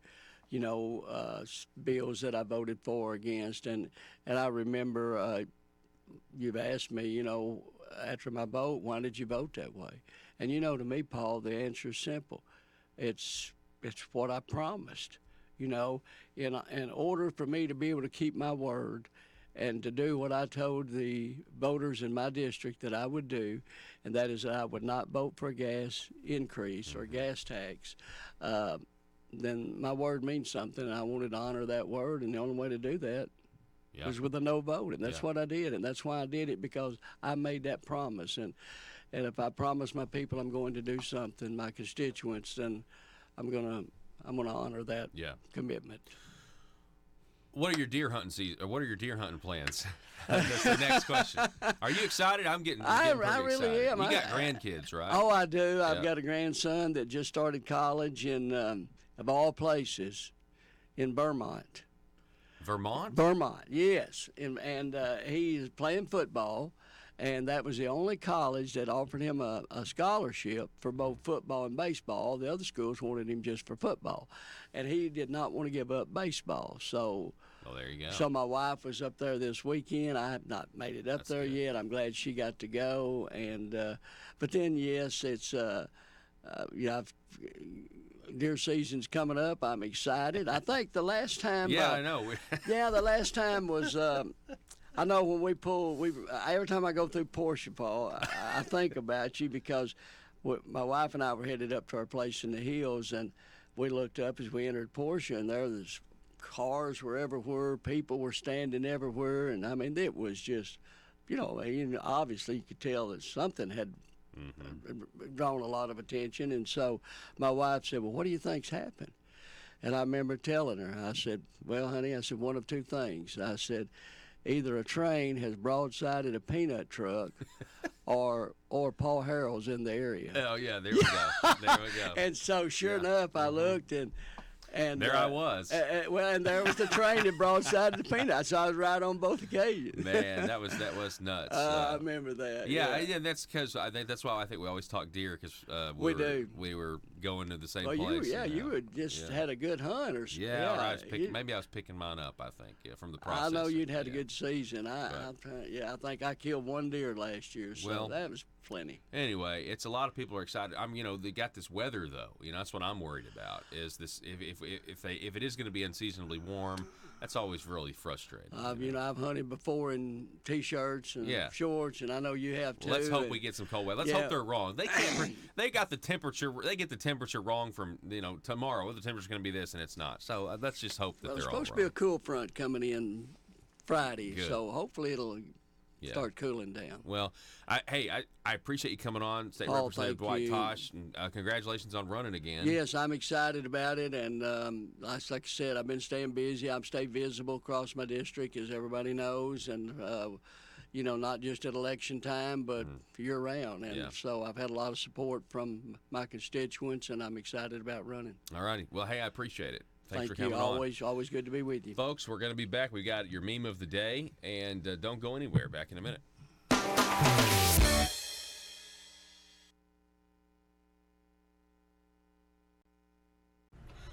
bills that I voted for or against. And I remember you've asked me, after my vote, why did you vote that way? And, to me, Paul, the answer is simple. It's what I promised. In order for me to be able to keep my word and to do what I told the voters in my district that I would do, and that is that I would not vote for a gas increase or gas tax, then my word means something, and I wanted to honor that word, and the only way to do that was with a no vote, and that's what I did, and that's why I did it, because I made that promise, and if I promise my people I'm going to do something, my constituents, then I'm gonna honor that commitment. What are your deer hunting season? Or what are your deer hunting plans? That's the next question. Are you excited? I'm getting I pretty really excited. am. You got grandkids, right? Oh, I do. I've got a grandson that just started college in, of all places, in Vermont. Vermont? Vermont, yes. And he's playing football. And that was the only college that offered him a scholarship for both football and baseball. The other schools wanted him just for football. And he did not want to give up baseball. So, there you go. So my wife was up there this weekend. I have not made it up there yet. I'm glad she got to go. And but then, yes, it's, deer season's coming up. I'm excited. I think the last time. I know. The last time was. I know when every time I go through Portia, Paul, I think about you, because my wife and I were headed up to our place in the hills, and we looked up as we entered Portia, and there's cars were everywhere, people were standing everywhere, and I mean, it was just, obviously you could tell that something had drawn a lot of attention, and so my wife said, well, what do you think's happened? And I remember telling her, I said, well, honey, I said, one of two things. I said, either a train has broadsided a peanut truck or Paul Harrell's in the area. Oh, yeah, there we go. There we go. And so sure enough, I looked, and there I was. And there was the train that broadsided the peanut. So I was right on both occasions. Man, that was nuts. I remember that. Yeah, that's because I think that's why I think we always talk deer, because we do. We were going to the same well, place. You would just had a good hunt, or yeah. Or maybe I was picking mine up. I think from the process. I know you'd had a good season. I think I killed one deer last year, so that was plenty. Anyway, it's a lot of people are excited. They got this weather though. That's what I'm worried about. Is this if it is going to be unseasonably warm? That's always really frustrating. I've hunted before in t-shirts and shorts, and I know you have too. Let's hope we get some cold weather. Let's hope they're wrong. They can't. They got the temperature. They get the temperature wrong from tomorrow. Well, the temperature's going to be this, and it's not. So let's just hope that they're all wrong. There's supposed to be a cool front coming in Friday, so hopefully it'll start cooling down. Well, I appreciate you coming on, State Representative Dwight Tosh, and congratulations on running again. Yes, I'm excited about it, and like I said, I've been staying busy. I'm staying visible across my district, as everybody knows, and not just at election time, but year-round. And so I've had a lot of support from my constituents, and I'm excited about running. All righty. Well, hey, I appreciate it. Thanks for coming on. Always good to be with you. Folks, we're going to be back. We got your meme of the day, and don't go anywhere. Back in a minute.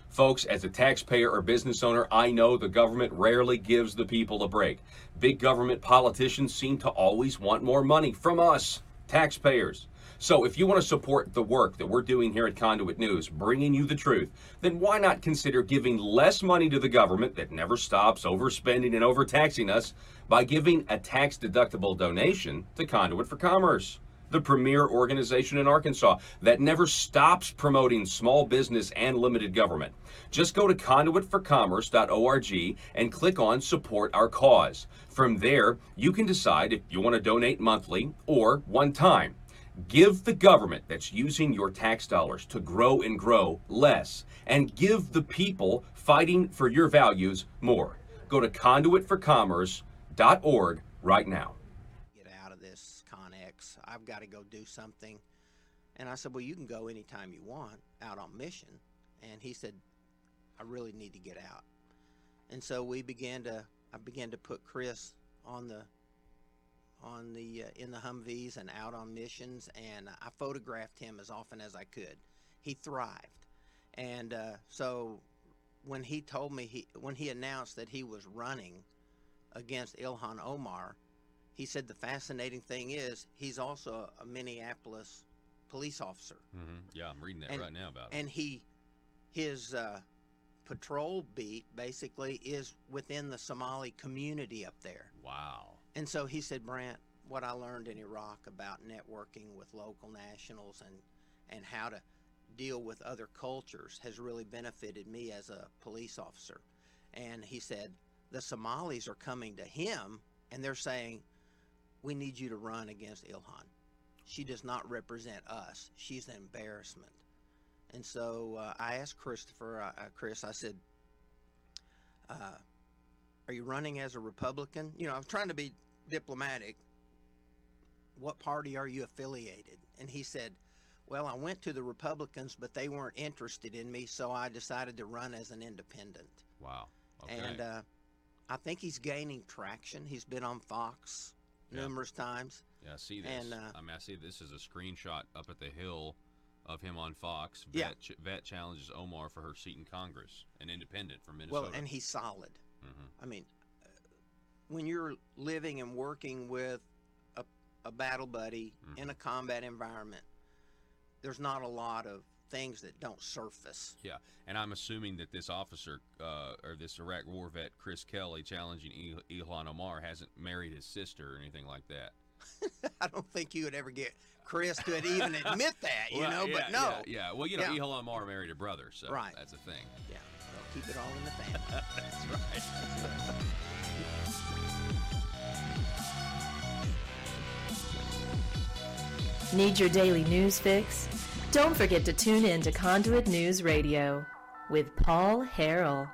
Folks, as a taxpayer or business owner, I know the government rarely gives the people a break. Big government politicians seem to always want more money from us, taxpayers. So if you want to support the work that we're doing here at Conduit News, bringing you the truth, then why not consider giving less money to the government that never stops overspending and overtaxing us by giving a tax-deductible donation to Conduit for Commerce, the premier organization in Arkansas that never stops promoting small business and limited government. Just go to conduitforcommerce.org and click on Support Our Cause. From there, you can decide if you want to donate monthly or one time. Give the government that's using your tax dollars to grow and grow less, and give the people fighting for your values more. Go to conduitforcommerce.org right now. Get out of this ConX. I've got to go do something. And I said, well, you can go anytime you want out on mission. And he said, I really need to get out. And so I began to put Chris in the Humvees and out on missions, and I photographed him as often as I could. He thrived. And so when he told me, when he announced that he was running against Ilhan Omar, he said the fascinating thing is he's also a Minneapolis police officer. Mm-hmm. Yeah, I'm reading that right now about it. And his patrol beat basically is within the Somali community up there. Wow. And so he said, Brant, what I learned in Iraq about networking with local nationals and how to deal with other cultures has really benefited me as a police officer. And he said, the Somalis are coming to him and they're saying, we need you to run against Ilhan. She does not represent us. She's an embarrassment. And so I asked Chris, I said, are you running as a Republican? I was trying to be diplomatic. What party are you affiliated? And he said, well, I went to the Republicans, but they weren't interested in me, so I decided to run as an independent. Wow. Okay. And I think he's gaining traction. He's been on Fox numerous times. Yeah, I see this. And, I see this is a screenshot up at the Hill of him on Fox. Vet challenges Omar for her seat in Congress, an independent from Minnesota. Well, and he's solid. Mm-hmm. I mean, when you're living and working with a battle buddy in a combat environment, there's not a lot of things that don't surface. Yeah, and I'm assuming that this officer, or this Iraq war vet, Chris Kelly, challenging Ilhan Omar, hasn't married his sister or anything like that. I don't think you would ever get Chris to even admit that, but no. Yeah. Well, Ilhan Omar married her brother, so that's a thing. Yeah, well, keep it all in the family. That's right. Need your daily news fix? Don't forget to tune in to Conduit News Radio with Paul Harrell.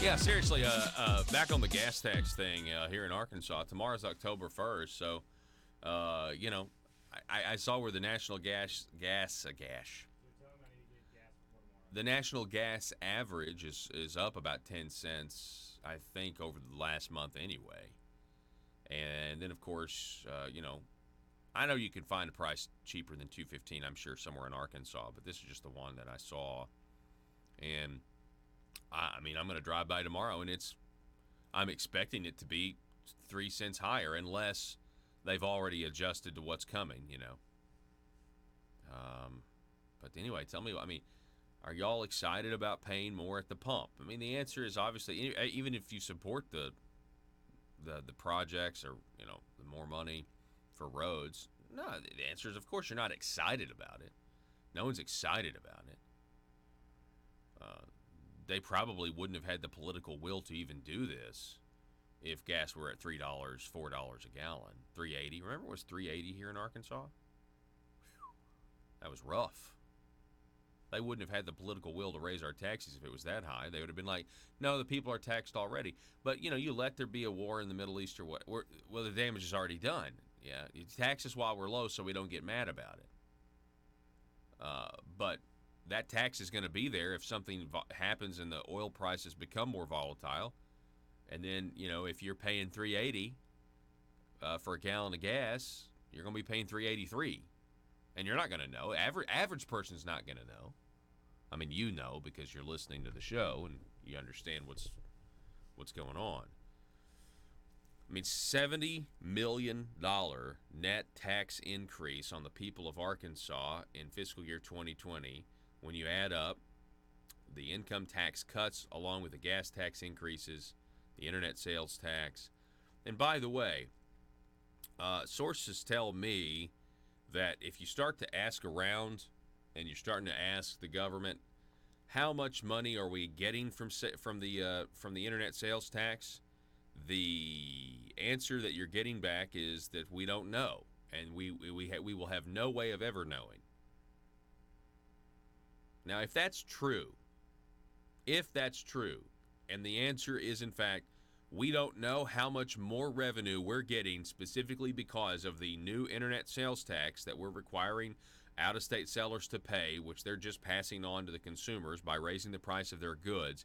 Yeah, seriously, back on the gas tax thing here in Arkansas. Tomorrow's October 1st, so, I saw where the national the national gas average is up about 10 cents, I think, over the last month anyway. And then, of course, I know you can find a price cheaper than $2.15, I'm sure, somewhere in Arkansas, but this is just the one that I saw. And I mean, I'm going to drive by tomorrow, and I'm expecting it to be 3 cents higher, unless they've already adjusted to what's coming, But anyway, tell me, I mean, are y'all excited about paying more at the pump? I mean, the answer is obviously, even if you support the projects or, the more money for roads, no, the answer is, of course, you're not excited about it. No one's excited about it. They probably wouldn't have had the political will to even do this if gas were at $3, $4 a gallon, $3.80. Remember, it was $3.80 here in Arkansas? That was rough. They wouldn't have had the political will to raise our taxes if it was that high. They would have been like, no, the people are taxed already. But, you let there be a war in the Middle East or what? Well, the damage is already done. Yeah, you tax us while we're low so we don't get mad about it. But that tax is going to be there if something happens and the oil prices become more volatile. And then, if you're paying $3.80 for a gallon of gas, you're going to be paying $3.83. And you're not going to know. Average person's not going to know. I mean, you know, because you're listening to the show and you understand what's going on. I mean, $70 million net tax increase on the people of Arkansas in fiscal year 2020. When you add up the income tax cuts along with the gas tax increases, the internet sales tax. And by the way, sources tell me that if you start to ask around and you're starting to ask the government, how much money are we getting from the internet sales tax, the answer that you're getting back is that we don't know, and we will have no way of ever knowing. Now, if that's true, and the answer is in fact we don't know how much more revenue we're getting specifically because of the new internet sales tax that we're requiring out-of-state sellers to pay, which they're just passing on to the consumers by raising the price of their goods.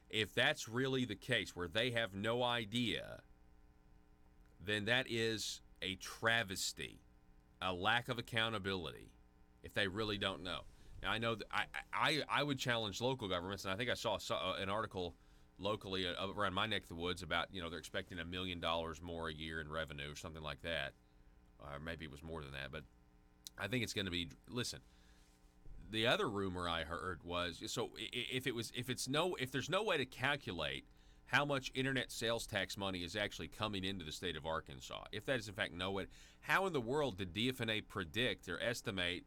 If that's really the case, where they have no idea, then that is a travesty, a lack of accountability, if they really don't know. Now, I know that I would challenge local governments, and I think I saw an article locally around my neck of the woods about, they're expecting $1 million more a year in revenue or something like that. Or maybe it was more than that, but I think it's going to be, listen, the other rumor I heard was, so if there's no way to calculate how much internet sales tax money is actually coming into the state of Arkansas, if that is in fact no way, how in the world did DFNA predict or estimate,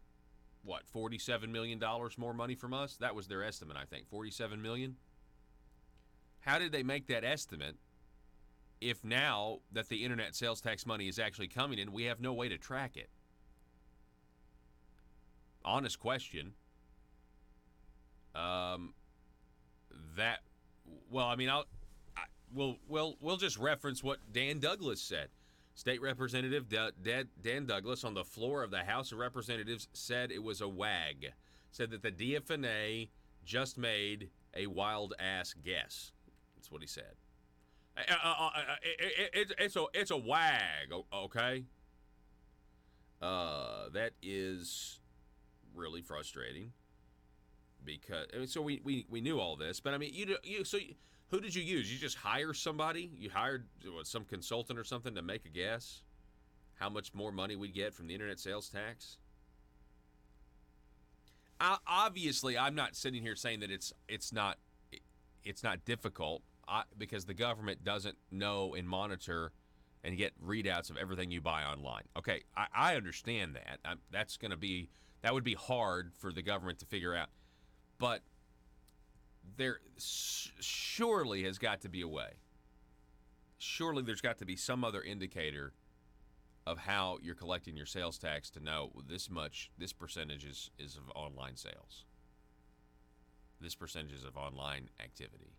$47 million more money from us? That was their estimate, I think, $47 million. How did they make that estimate if now that the internet sales tax money is actually coming in, we have no way to track it? Honest question. We'll just reference what Dan Douglas said. State Representative Dan Douglas on the floor of the House of Representatives said it was a wag. Said that the DFNA just made a wild ass guess. That's what he said. It's a wag, okay? That is really frustrating because so we knew all this, but I mean, who did you use? You just hire somebody? You hired some consultant or something to make a guess how much more money we'd get from the internet sales tax? Obviously, I'm not sitting here saying that it's not difficult because the government doesn't know and monitor and get readouts of everything you buy online. Okay, I understand that. That would be hard for the government to figure out, but there surely has got to be a way. Surely there's got to be some other indicator of how you're collecting your sales tax to know this percentage is of online sales. This percentage is of online activity.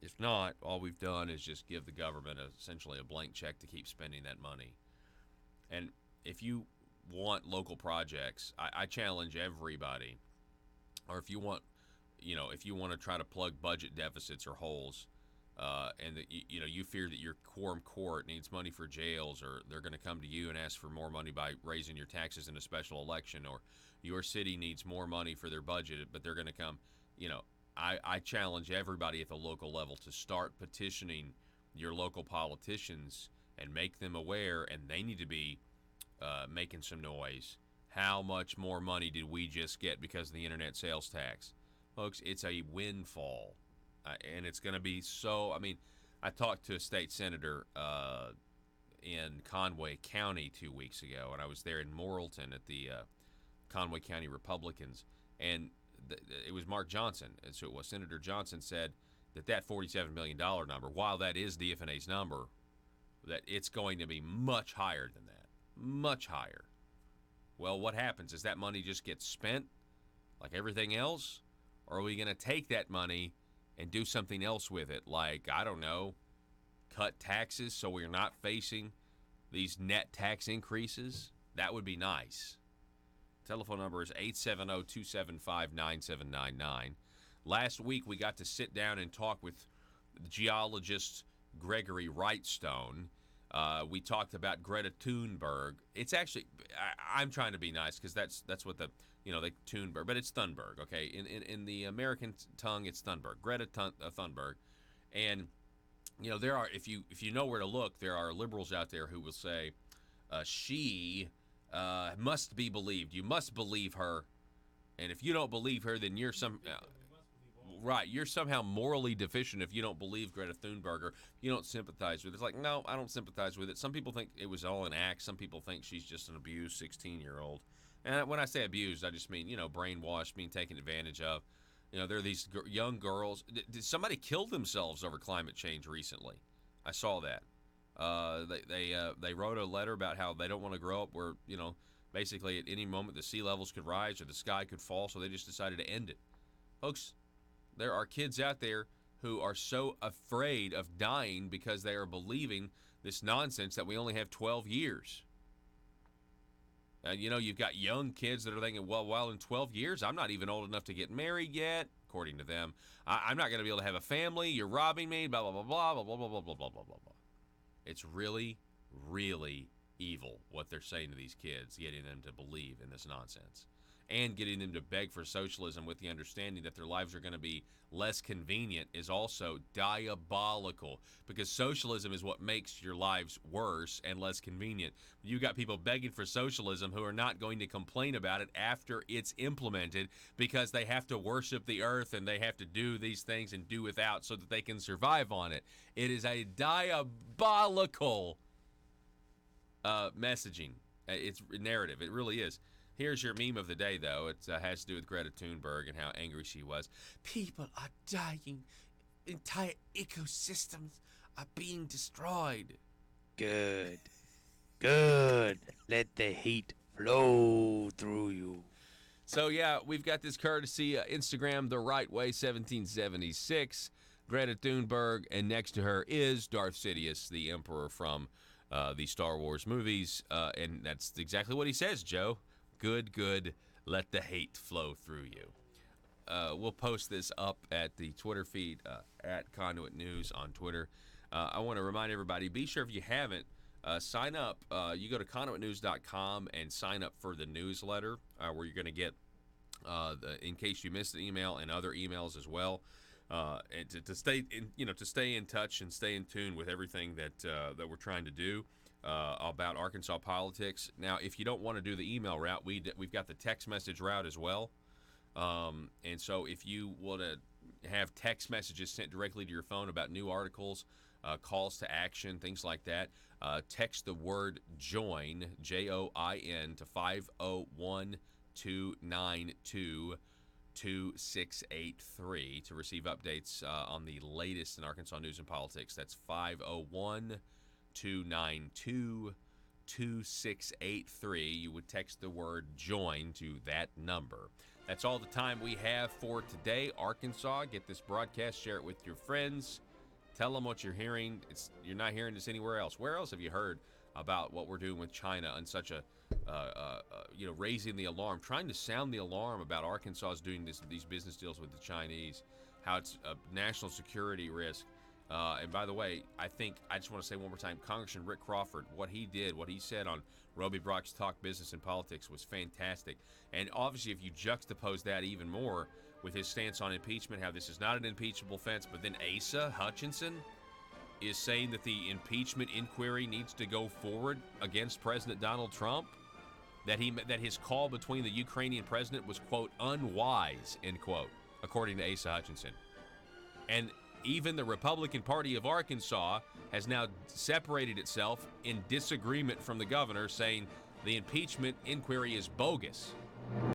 If not, all we've done is just give the government essentially a blank check to keep spending that money. And if you want local projects, I challenge everybody, or if you want to try to plug budget deficits or holes, and that you fear that your quorum court needs money for jails, or they're going to come to you and ask for more money by raising your taxes in a special election, or your city needs more money for their budget, but they're going to come, I challenge everybody at the local level to start petitioning your local politicians and make them aware, and they need to be making some noise. How much more money did we just get because of the internet sales tax? Folks, it's a windfall. And it's going to be so. I mean, I talked to a state senator in Conway County 2 weeks ago, and I was there in Morrilton at the Conway County Republicans, and it was Mark Johnson. And so it was Senator Johnson said that $47 million number, while that is DFNA's number, that it's going to be much higher than that. Much higher. Well, what happens is that money just gets spent like everything else, or are we going to take that money and do something else with it, like, I don't know, cut taxes so we're not facing these net tax increases? That would be nice. Telephone number is 870-275-9799. Last week, we got to sit down and talk with geologist Gregory Wrightstone. We talked about Greta Thunberg. It's actually, I'm trying to be nice because that's what the, they Thunberg, but it's Thunberg, okay? In the American tongue, it's Thunberg, Greta Thunberg. And, there are, if you know where to look, there are liberals out there who will say, she must be believed. You must believe her. And if you don't believe her, then you're you're somehow morally deficient if you don't believe Greta Thunberg or you don't sympathize with it. It's like, no, I don't sympathize with it. Some people think it was all an act. Some people think she's just an abused 16-year-old. And when I say abused, I just mean, brainwashed, being taken advantage of. There are these young girls. Did somebody kill themselves over climate change recently? I saw that. They wrote a letter about how they don't want to grow up where, basically at any moment the sea levels could rise or the sky could fall, so they just decided to end it. Folks, there are kids out there who are so afraid of dying because they are believing this nonsense that we only have 12 years. And, you've got young kids that are thinking, well, in 12 years, I'm not even old enough to get married yet, according to them. I'm not going to be able to have a family. You're robbing me, blah, blah, blah, blah, blah, blah, blah, blah, blah, blah, blah, blah. It's really, really evil what they're saying to these kids, getting them to believe in this nonsense. And getting them to beg for socialism with the understanding that their lives are going to be less convenient is also diabolical, because socialism is what makes your lives worse and less convenient. You got people begging for socialism who are not going to complain about it after it's implemented because they have to worship the earth and they have to do these things and do without so that they can survive on it. It is a diabolical messaging. It's narrative. It really is. Here's your meme of the day, though. It has to do with Greta Thunberg and how angry she was. People are dying. Entire ecosystems are being destroyed. Good. Good. Let the heat flow through you. So, yeah, we've got this courtesy Instagram, The Right Way 1776. Greta Thunberg, and next to her is Darth Sidious, the Emperor from the Star Wars movies. And that's exactly what he says, Joe. Good, let the hate flow through you. We'll post this up at the Twitter feed, at Conduit News on Twitter. I want to remind everybody, be sure if you haven't, sign up. You go to conduitnews.com and sign up for the newsletter, where you're going to get, in case you missed the email and other emails as well, and to stay in touch and stay in tune with everything that we're trying to do. About Arkansas politics. Now, if you don't want to do the email route, we've got the text message route as well. And so if you want to have text messages sent directly to your phone about new articles, calls to action, things like that, text the word JOIN, JOIN, to 501-292-2683 to receive updates on the latest in Arkansas news and politics. That's 501-292-2683. You would text the word JOIN to that number. That's all the time we have for today. Arkansas, get this broadcast, share it with your friends. Tell them what you're hearing. You're not hearing this anywhere else. Where else have you heard about what we're doing with China and such a, raising the alarm, trying to sound the alarm about Arkansas doing these business deals with the Chinese, how it's a national security risk. And by the way, I just want to say one more time, Congressman Rick Crawford, what he said on Roby Brock's Talk Business and Politics was fantastic. And obviously, if you juxtapose that even more with his stance on impeachment, how this is not an impeachable offense, but then Asa Hutchinson is saying that the impeachment inquiry needs to go forward against President Donald Trump, that his call between the Ukrainian president was, quote, unwise, end quote, according to Asa Hutchinson. And even the Republican Party of Arkansas has now separated itself in disagreement from the governor, saying the impeachment inquiry is bogus.